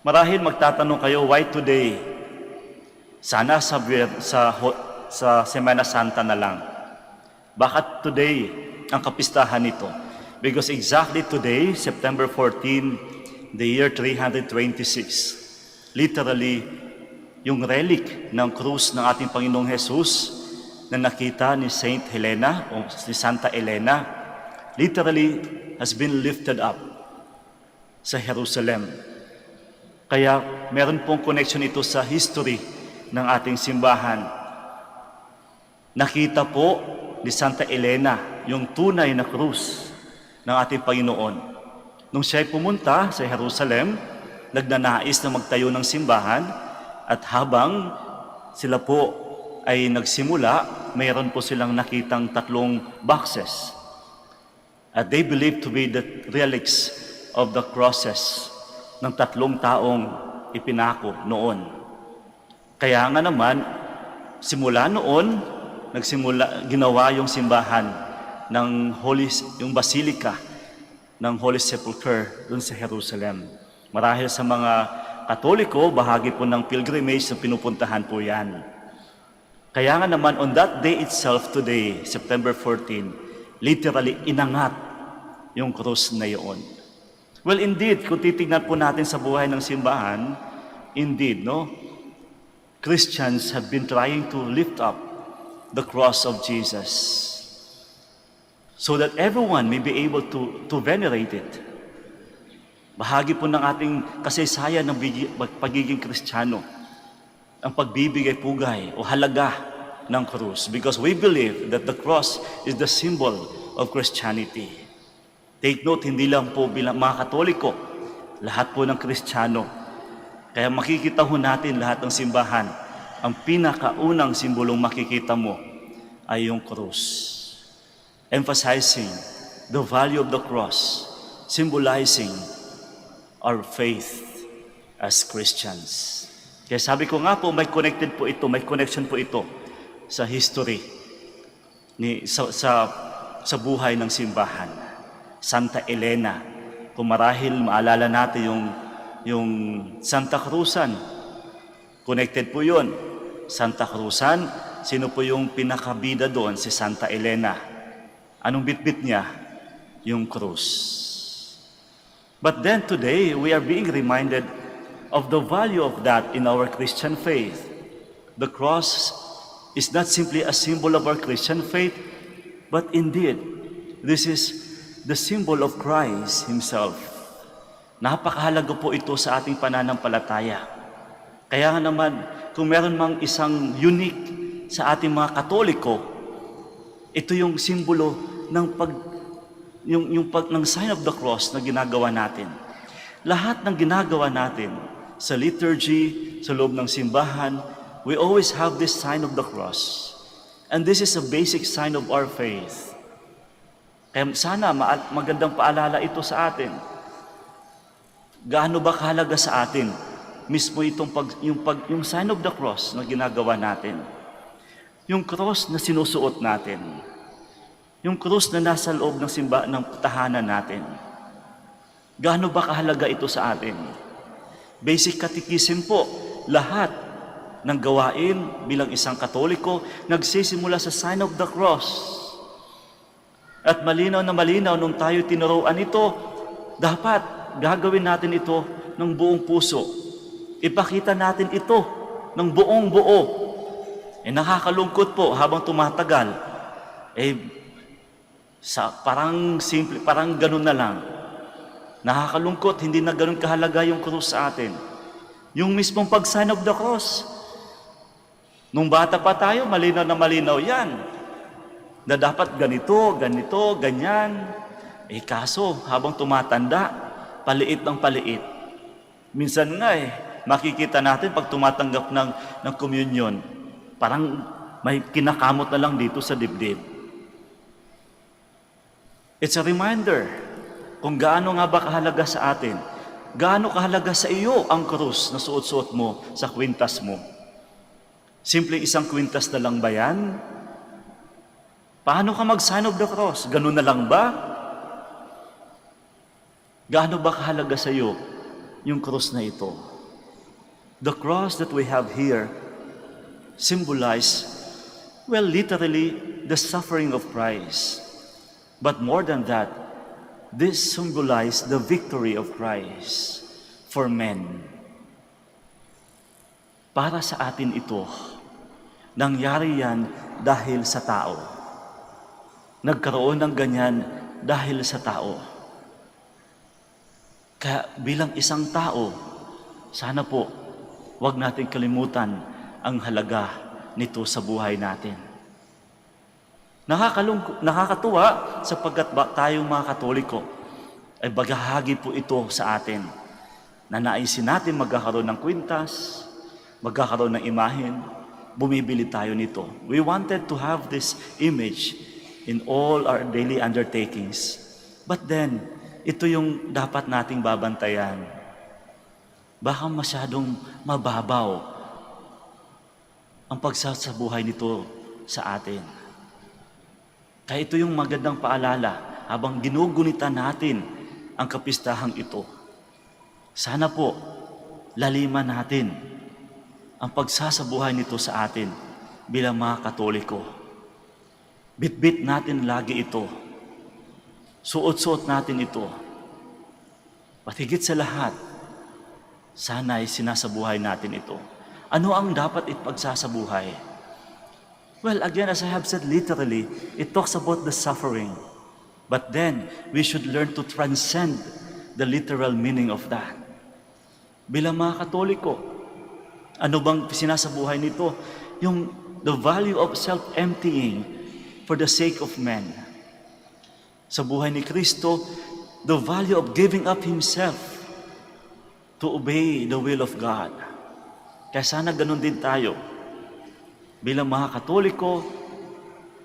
Marahil magtatanong kayo, why today? Sana sa Semana Santa na lang. Bakit today ang kapistahan nito? Because exactly today, September 14, the year 326, literally, yung relic ng krus ng ating Panginoong Jesus na nakita ni Saint Helena o si Santa Elena, literally has been lifted up sa Jerusalem. Kaya meron pong connection ito sa history ng ating simbahan. Nakita po ni Santa Elena yung tunay na krus ng ating Panginoon. Nung siya pumunta sa Jerusalem, nagnanais na magtayo ng simbahan, at habang sila po ay nagsimula, mayroon po silang nakitang 3 boxes. At they believed to be the relics of the crosses ng 3 taong ipinako noon. Kaya nga naman, simula noon, ginawa yung simbahan ng yung Basilica ng Holy Sepulchre dun sa Jerusalem. Marahil sa mga Katoliko, bahagi po ng pilgrimage na pinupuntahan po yan. Kaya nga naman, on that day itself today, September 14, literally inangat yung krus na yun. Well, indeed, kung titignan po natin sa buhay ng simbahan, indeed, no? Christians have been trying to lift up the cross of Jesus so that everyone may be able to venerate it. Bahagi po ng ating kasaysayan ng pagiging Kristiyano, ang pagbibigay-pugay o halaga ng krus, because we believe that the cross is the symbol of Christianity. Take note, hindi lang po bilang mga Katoliko, lahat po ng Kristiyano. Kaya makikita ho natin lahat ng simbahan, ang pinakaunang simbolong makikita mo ay yung krus. Emphasizing the value of the cross, symbolizing our faith as Christians. Kaya sabi ko nga po, may connection po ito sa history sa buhay ng simbahan. Santa Elena, kung marahil maalala natin yung yung Santa Cruzan. Connected po yun. Santa Cruzan, sino po yung pinakabida doon? Si Santa Elena. Anong bitbit niya? Yung krus. But then today, we are being reminded of the value of that in our Christian faith. The cross is not simply a symbol of our Christian faith, but indeed, this is the symbol of Christ Himself. Napakahalaga po ito sa ating pananampalataya. Kaya nga naman, kung meron mang isang unique sa ating mga Katoliko, ito yung simbolo ng ng sign of the cross na ginagawa natin. Lahat ng ginagawa natin sa liturgy, sa loob ng simbahan, we always have this sign of the cross. And this is a basic sign of our faith. Kaya sana magandang paalala ito sa atin. Gaano ba kahalaga sa atin mismo itong yung sign of the cross na ginagawa natin? Yung cross na sinusuot natin. Yung krus na nasa loob ng tahanan natin. Gaano ba kahalaga ito sa atin? Basic catechism po, lahat ng gawain bilang isang Katoliko nagsisimula sa sign of the cross. At malinaw na malinaw nung tayo tinuruan ito, dapat gagawin natin ito ng buong puso. Ipakita natin ito ng buong buo. Nakakalungkot po habang tumatagal, parang simple, parang ganun na lang. Nakakalungkot, hindi na ganun kahalaga yung krus sa atin. Yung mismong pag-sign of the cross. Nung bata pa tayo, malinaw na malinaw yan. Na dapat ganito, ganito, ganyan. Kaso, habang tumatanda, paliit ng paliit. Minsan nga makikita natin pag tumatanggap ng communion, parang may kinakamot na lang dito sa dibdib. It's a reminder kung gaano nga ba kahalaga sa atin. Gaano kahalaga sa iyo ang krus na suot-suot mo sa kwintas mo. Simple isang kwintas na lang ba yan? Paano ka mag-sign of the cross? Ganun na lang ba? Gaano ba kahalaga sa iyo yung krus na ito? The cross that we have here symbolize, literally, the suffering of Christ. But more than that, this symbolizes the victory of Christ for men. Para sa atin ito, nangyari yan dahil sa tao. Nagkaroon ng ganyan dahil sa tao. Kaya bilang isang tao, sana po, wag natin kalimutan ang halaga nito sa buhay natin. Nakakatuwa sapagkat tayong mga Katoliko ay bagahagi po ito sa atin na naisin natin magkakaroon ng kwintas, magkakaroon ng imahen, bumibili tayo nito. We wanted to have this image in all our daily undertakings. But then, ito yung dapat nating babantayan. Baka masyadong mababaw ang pagsasabuhay nito sa atin. Kaya ito yung magandang paalala habang ginugunita natin ang kapistahang ito. Sana po, laliman natin ang pagsasabuhay nito sa atin bilang mga Katoliko. Bitbit natin lagi ito. Suot-suot natin ito. Patigit sa lahat, sana ay sinasabuhay natin ito. Ano ang dapat ipagsasabuhay? Again, as I have said literally, it talks about the suffering. But then, we should learn to transcend the literal meaning of that. Bilang mga Katoliko, ano bang sinasabuhay nito? The value of self-emptying for the sake of men. Sa buhay ni Kristo, the value of giving up Himself to obey the will of God. Kaya sana ganun din tayo. Bilang mga Katoliko,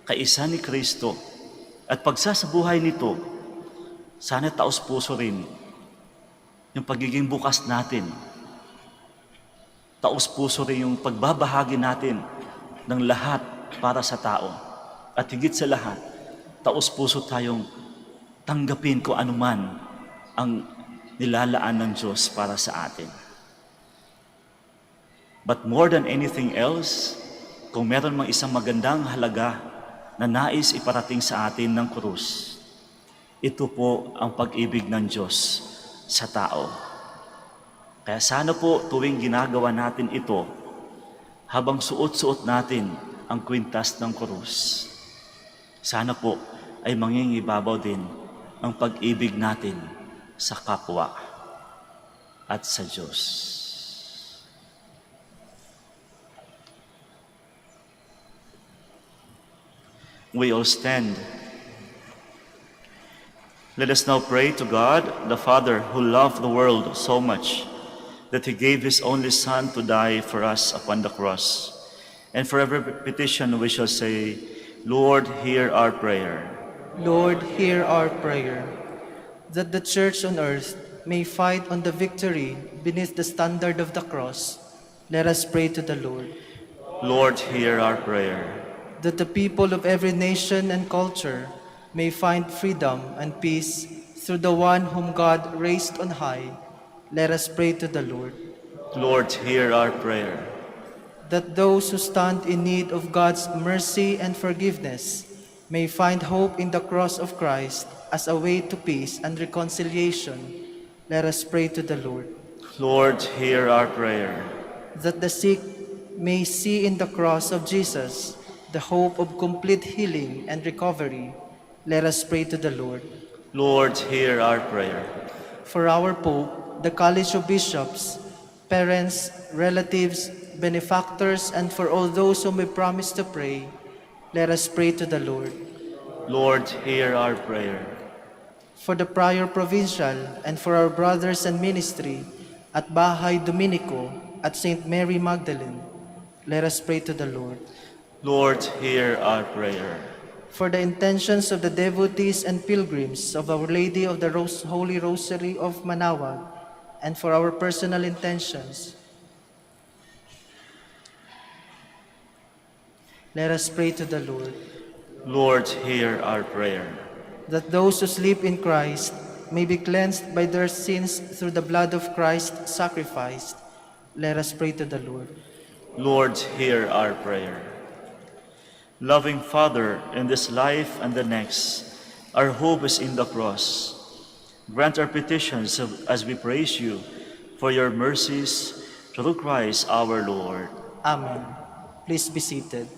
kaisa ni Kristo, at pagsasabuhay nito, sana taos-puso rin yung pagiging bukas natin. Taos-puso rin yung pagbabahagi natin ng lahat para sa tao. At higit sa lahat, taos-puso tayong tanggapin kung anuman ang nilalaan ng Diyos para sa atin. But more than anything else, kung meron mang isang magandang halaga na nais iparating sa atin ng krus, ito po ang pag-ibig ng Diyos sa tao. Kaya sana po tuwing ginagawa natin ito, habang suot-suot natin ang kwintas ng krus, sana po ay mangingibabaw din ang pag-ibig natin sa kapwa at sa Diyos. We all stand. Let us now pray to God, the Father, who loved the world so much that He gave His only Son to die for us upon the cross. And for every petition we shall say, Lord, hear our prayer. Lord, hear our prayer. That the Church on earth may fight on the victory beneath the standard of the cross, let us pray to the Lord. Lord, hear our prayer. That the people of every nation and culture may find freedom and peace through the one whom God raised on high, let us pray to the Lord. Lord, hear our prayer. That those who stand in need of God's mercy and forgiveness may find hope in the cross of Christ as a way to peace and reconciliation, let us pray to the Lord. Lord, hear our prayer. That the sick may see in the cross of Jesus the hope of complete healing and recovery, let us pray to the Lord. Lord, hear our prayer. For our Pope, the College of Bishops, parents, relatives, benefactors, and for all those whom we promise to pray, let us pray to the Lord. Lord, hear our prayer. For the Prior Provincial and for our brothers and ministry at Bahay Dominico at St. Mary Magdalene, let us pray to the Lord. Lord, hear our prayer. For the intentions of the devotees and pilgrims of Our Lady of the Holy Rosary of Manaoag, and for our personal intentions, let us pray to the Lord. Lord, hear our prayer. That those who sleep in Christ may be cleansed by their sins through the blood of Christ sacrificed, let us pray to the Lord. Lord, hear our prayer. Loving Father, in this life and the next, our hope is in the cross. Grant our petitions as we praise you for your mercies through Christ our Lord. Amen. Please be seated.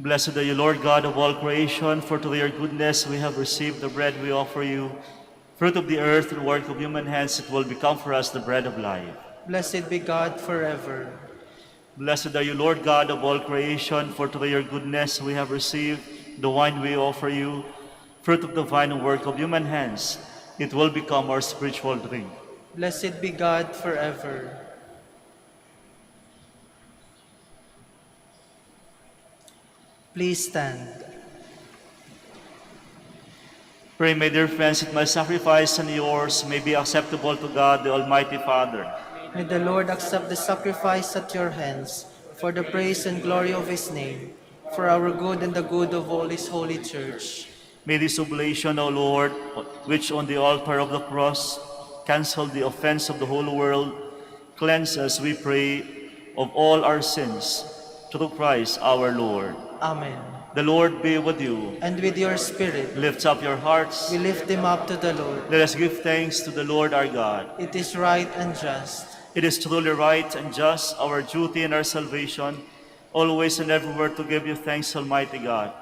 Blessed are you, Lord God of all creation, for to your goodness we have received the bread we offer you. Fruit of the earth and work of human hands, it will become for us the bread of life. Blessed be God forever. Blessed are you, Lord God of all creation, for to your goodness we have received the wine we offer you. Fruit of the vine and work of human hands, it will become our spiritual drink. Blessed be God forever. Please stand. Pray, my dear friends, that my sacrifice and yours may be acceptable to God, the Almighty Father. May the Lord accept the sacrifice at your hands for the praise and glory of his name, for our good and the good of all his holy church. May this oblation, O Lord, which on the altar of the cross canceled the offense of the whole world, cleanse us, we pray, of all our sins, through Christ our Lord. Amen. The Lord be with you. And with your spirit, Lift up your hearts. we lift them up to the Lord. Let us give thanks to the Lord our God. It is right and just. It is truly right and just, our duty and our salvation, always and everywhere to give you thanks, Almighty God.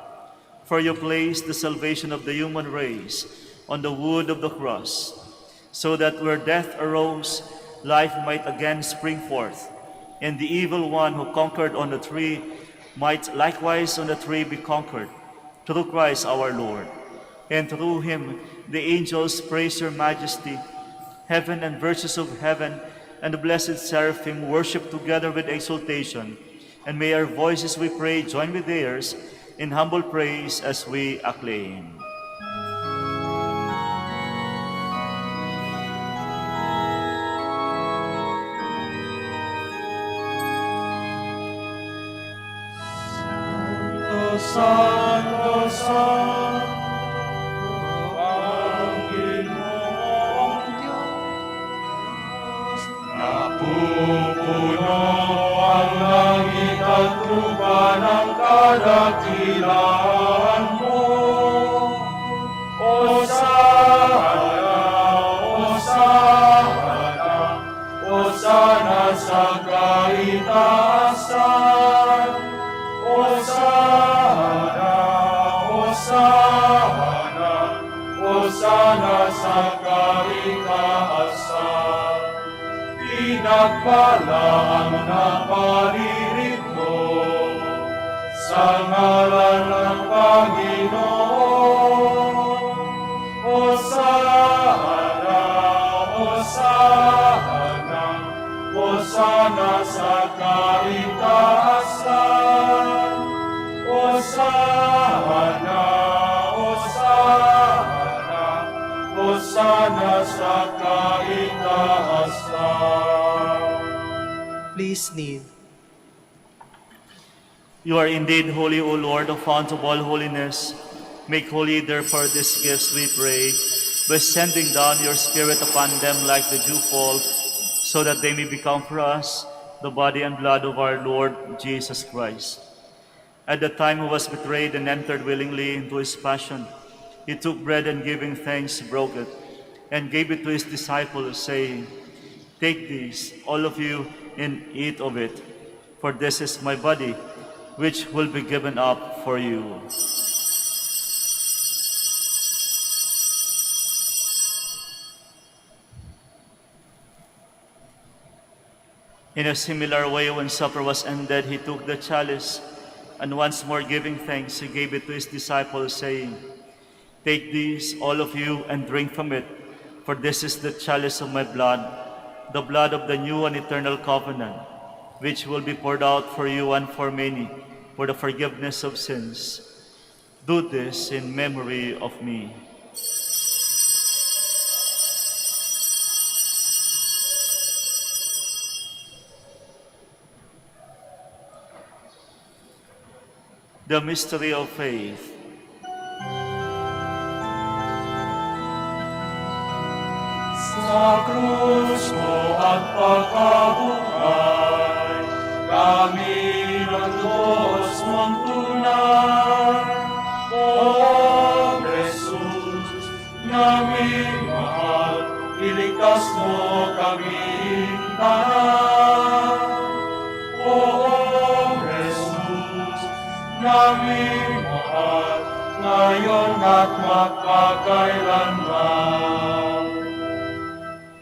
For you placed the salvation of the human race on the wood of the cross, so that where death arose, life might again spring forth, and the evil one who conquered on the tree might likewise on the tree be conquered. through Christ our Lord. And through him the angels praise your majesty. Heaven and virtues of heaven and the blessed seraphim worship together with exaltation. And may our voices, we pray, join with theirs in humble praise as we acclaim. Santo, Santo, Panginoong Diyos, napupuno ang langit at lupa ng kadakilaan mo. Hosana, Hosana, Hosana sa kaitaasan. Hosana, Hosana, Hosana sa kaitaasan. Pinagpala ang naparirito sa ngalan ng Panginoon. Hosana, Hosana, Hosana sa kaitaasan. Hosana, Hosana, Hosana sa kaitaasan. Please kneel. You are indeed holy, O Lord, the fount of all holiness. Make holy, therefore, these gifts, we pray, by sending down your Spirit upon them like the dewfall, so that they may become for us the body and blood of our Lord Jesus Christ. At the time he was betrayed and entered willingly into his passion, he took bread and giving thanks, broke it, and gave it to his disciples, saying, "Take this, all of you, and eat of it, for this is my body, which will be given up for you." In a similar way, when supper was ended, he took the chalice, and once more giving thanks, he gave it to his disciples, saying, "Take this, all of you, and drink from it, for this is the chalice of my blood, the blood of the new and eternal covenant, which will be poured out for you and for many, for the forgiveness of sins. Do this in memory of me." The mystery of faith. Sa krus mo at pagkabuhay, kami ng Diyos mong tunay. O Jesus, naming mahal, iligtas mo kaming tanan. O Jesus, naming mahal, ngayon at magpakailanman.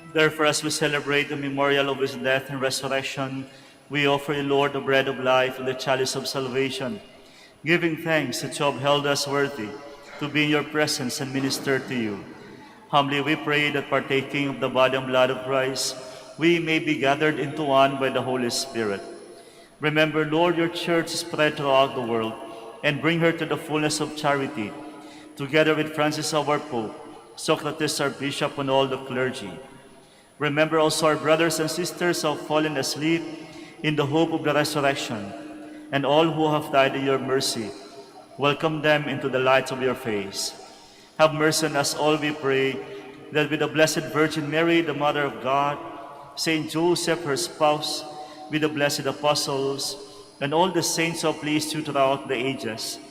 Therefore, as we celebrate the memorial of his death and resurrection, we offer you, Lord, the bread of life and the chalice of salvation, giving thanks that you have held us worthy to be in your presence and minister to you. Humbly we pray that partaking of the body and blood of Christ, we may be gathered into one by the Holy Spirit. Remember, Lord, your church spread throughout the world, and bring her to the fullness of charity, together with Francis our Pope, Socrates our Bishop, and all the clergy. Remember also our brothers and sisters who have fallen asleep in the hope of the resurrection, and all who have died in your mercy. Welcome them into the light of your face. Have mercy on us all, we pray, that with the Blessed Virgin Mary, the Mother of God, Saint Joseph, her spouse, with the blessed apostles, and all the saints who have pleased you throughout the ages,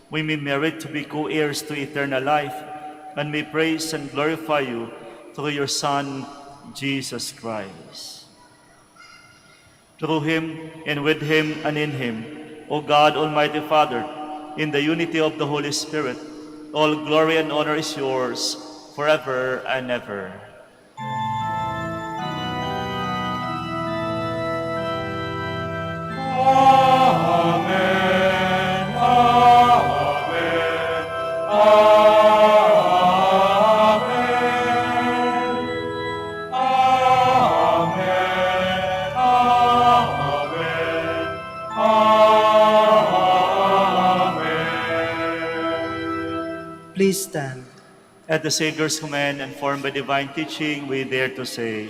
we may merit to be co-heirs to eternal life, and may praise and glorify you through your Son, Jesus Christ. Through him, and with him, and in him, O God, Almighty Father, in the unity of the Holy Spirit, all glory and honor is yours, forever and ever. Amen. Amen. At the Savior's command and formed by divine teaching, we dare to say,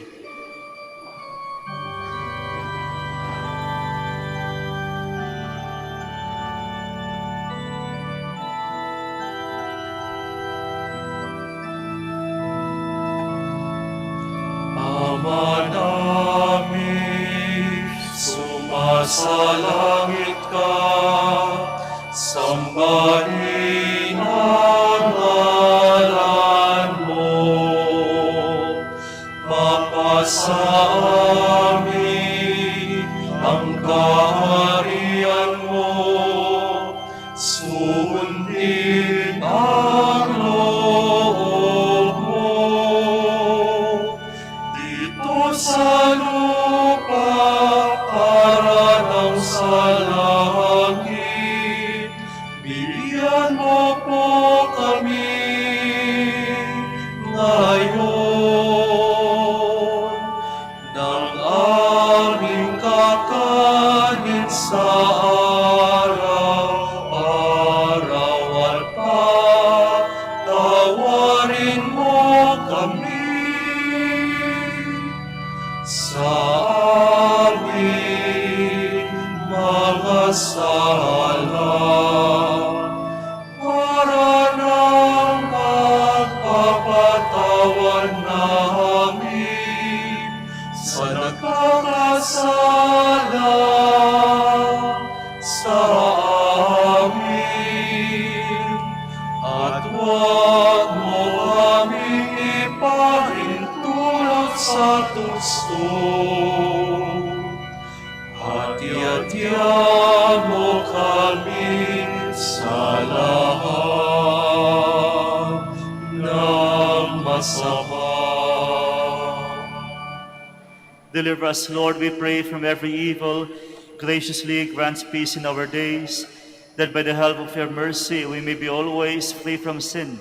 Ama namin, sumasalangit ka, sambahin ang ngalan mo. Mapasa amin ang kaharian mo, sundin ang loob mo. Dito sa lupa, para ng sa langit, bigyan mo po kami ngayon ng aming kakanin sa araw-araw at patawarin mo kami sa aming mga sala, para ng pagpapatawad namin sa nagkakasala sa amin. At huwag mo kaming ipahintulot sa tukso, hati-hatiya mo kami sa lahat ng masama. deliver us, Lord, we pray, from every evil. Graciously grant peace in our days, that by the help of your mercy we may be always free from sin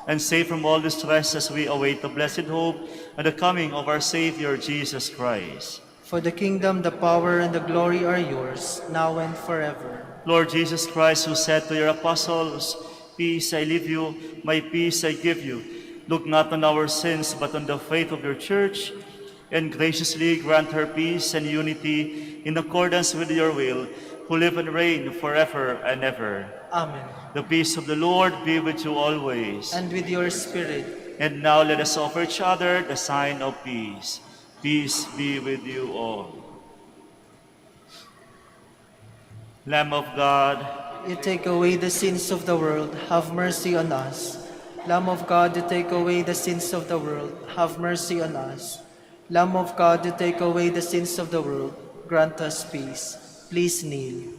and safe from all distress as we await the blessed hope and the coming of our Savior, Jesus Christ. For the kingdom, the power, and the glory are yours, now and forever. Lord Jesus Christ, who said to your apostles, "Peace I leave you, my peace I give you," look not on our sins, but on the faith of your church, and graciously grant her peace and unity in accordance with your will, who live and reign forever and ever. Amen. The peace of the Lord be with you always. And with your spirit. And now let us offer each other the sign of peace. Peace be with you all. Lamb of God, You take away the sins of the world, have mercy on us. Lamb of God, you take away the sins of the world, have mercy on us. Lamb of God, you take away the sins of the world, grant us peace. Please kneel.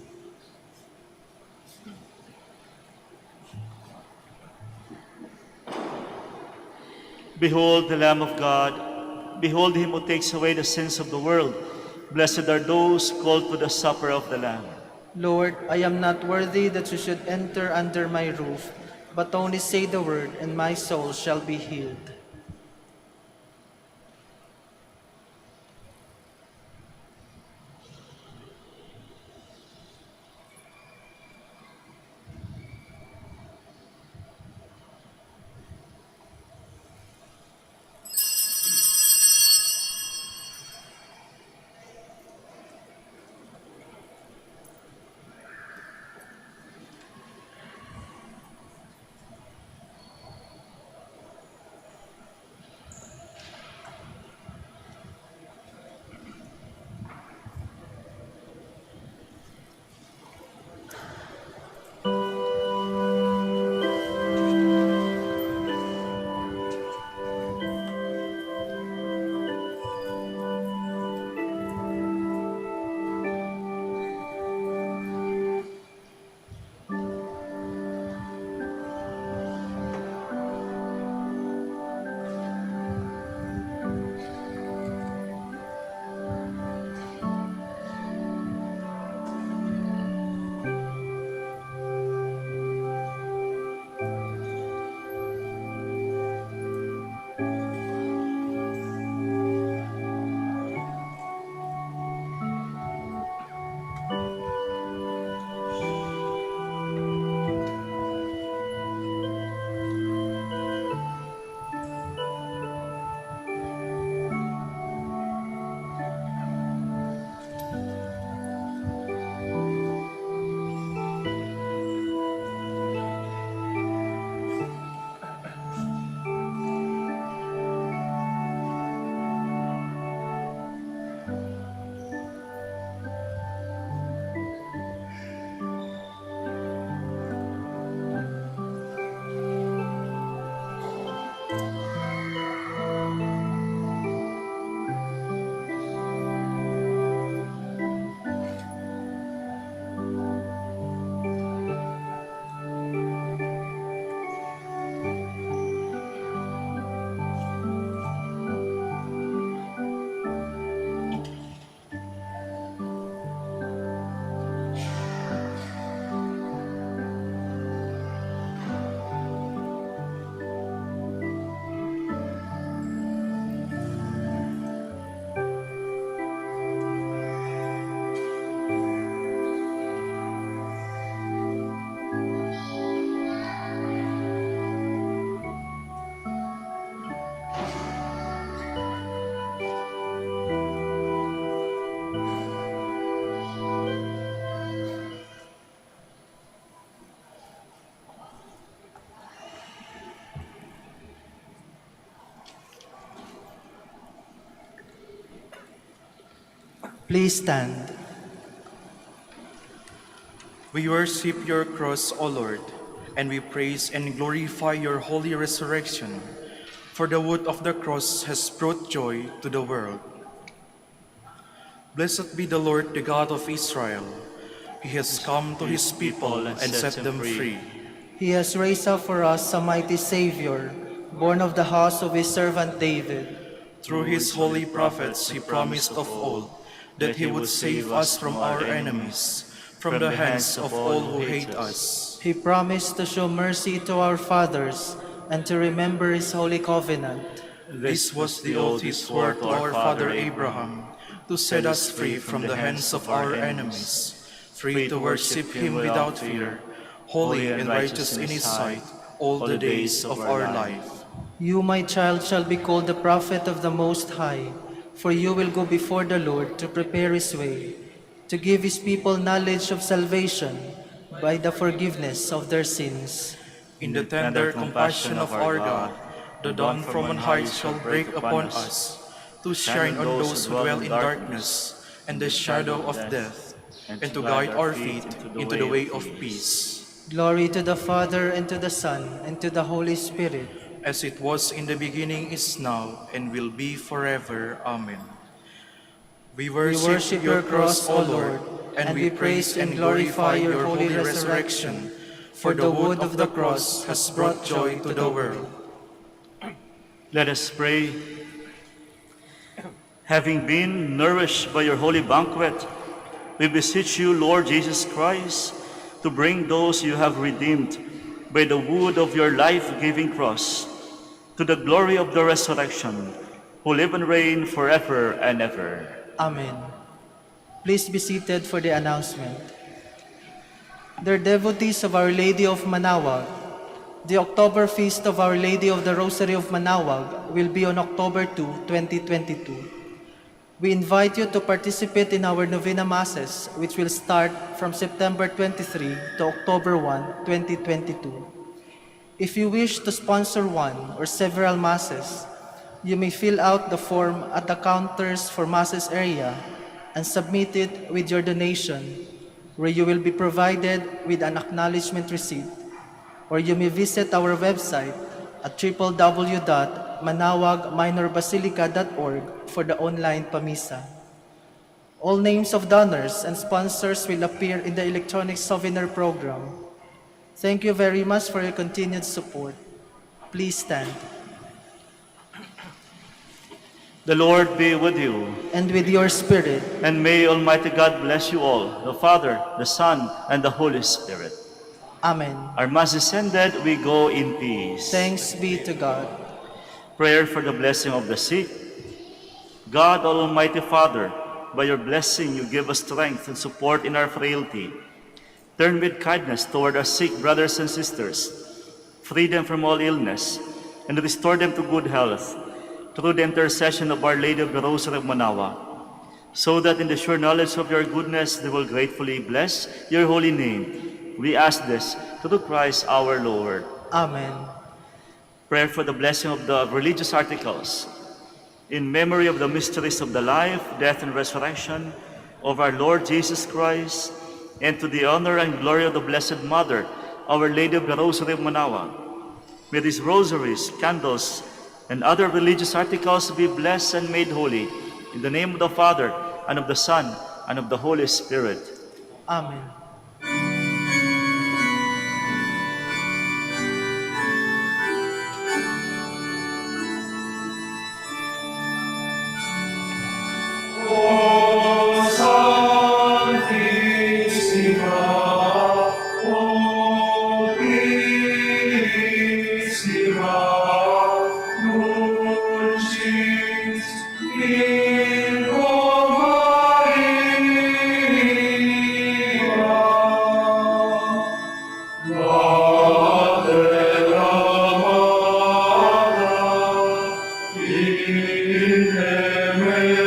behold the Lamb of God. Behold him who takes away the sins of the world. Blessed are those called to the supper of the Lamb. Lord, I am not worthy that you should enter under my roof, but only say the word, and my soul shall be healed. Please stand. We worship your cross, O Lord, and we praise and glorify your holy resurrection. For the wood of the cross has brought joy to the world. Blessed be the Lord, the God of Israel. He has come to his people and set them free. He has raised up for us a mighty Savior, born of the house of his servant David. Through his holy prophets he promised of old that he would save us from our enemies, from the hands of all who hate us. He promised to show mercy to our fathers and to remember his holy covenant. This was the oath he swore to our father Abraham, to set us free from the hands of our enemies, free to worship him without fear, holy and righteous in his sight all the days of our life. You, my child, shall be called the prophet of the Most High, for you will go before the Lord to prepare his way, to give his people knowledge of salvation by the forgiveness of their sins. In the tender compassion of our God, the dawn from on high shall break upon us, to shine on those who dwell in darkness and the shadow of death, and to guide our feet into the way of peace. Glory to the Father, and to the Son, and to the Holy Spirit. As it was in the beginning, is now, and will be forever. Amen. We worship your cross, O Lord, and we praise and glorify your holy resurrection, for the wood of the cross has brought joy to the world. Let us pray. Having been nourished by your holy banquet, we beseech you, Lord Jesus Christ, to bring those you have redeemed by the wood of your life-giving cross to the glory of the resurrection, who live and reign forever and ever. Amen. Please be seated for the announcement. Dear devotees of Our Lady of Manaoag, the October Feast of Our Lady of the Rosary of Manaoag will be on October 2, 2022. We invite you to participate in our Novena Masses, which will start from September 23 to October 1, 2022. If you wish to sponsor one or several Masses, you may fill out the form at the counters for Masses area and submit it with your donation, where you will be provided with an acknowledgement receipt. Or you may visit our website at www.manaoagminorbasilica.org for the online pamisa. All names of donors and sponsors will appear in the electronic souvenir program. Thank you very much for your continued support. Please stand. The Lord be with you, And with your spirit, and may Almighty God bless you all, the Father, the Son, and the Holy Spirit. Amen. Our Mass is ended, we go in peace. Thanks be to God. Prayer for the blessing of the sick. God, Almighty Father, by your blessing you give us strength and support in our frailty. Turn with kindness toward our sick brothers and sisters. Free them from all illness, and restore them to good health, through the intercession of Our Lady of the Rosary of Manaoag, so that in the sure knowledge of your goodness they will gratefully bless your holy name. We ask this through Christ our Lord. Amen. Prayer for the blessing of the religious articles. In memory of the mysteries of the life, death, and resurrection of our Lord Jesus Christ, and to the honor and glory of the Blessed Mother, Our Lady of the Rosary of Manaoag, may these rosaries, candles, and other religious articles be blessed and made holy, in the name of the Father, and of the Son, and of the Holy Spirit. Amen. In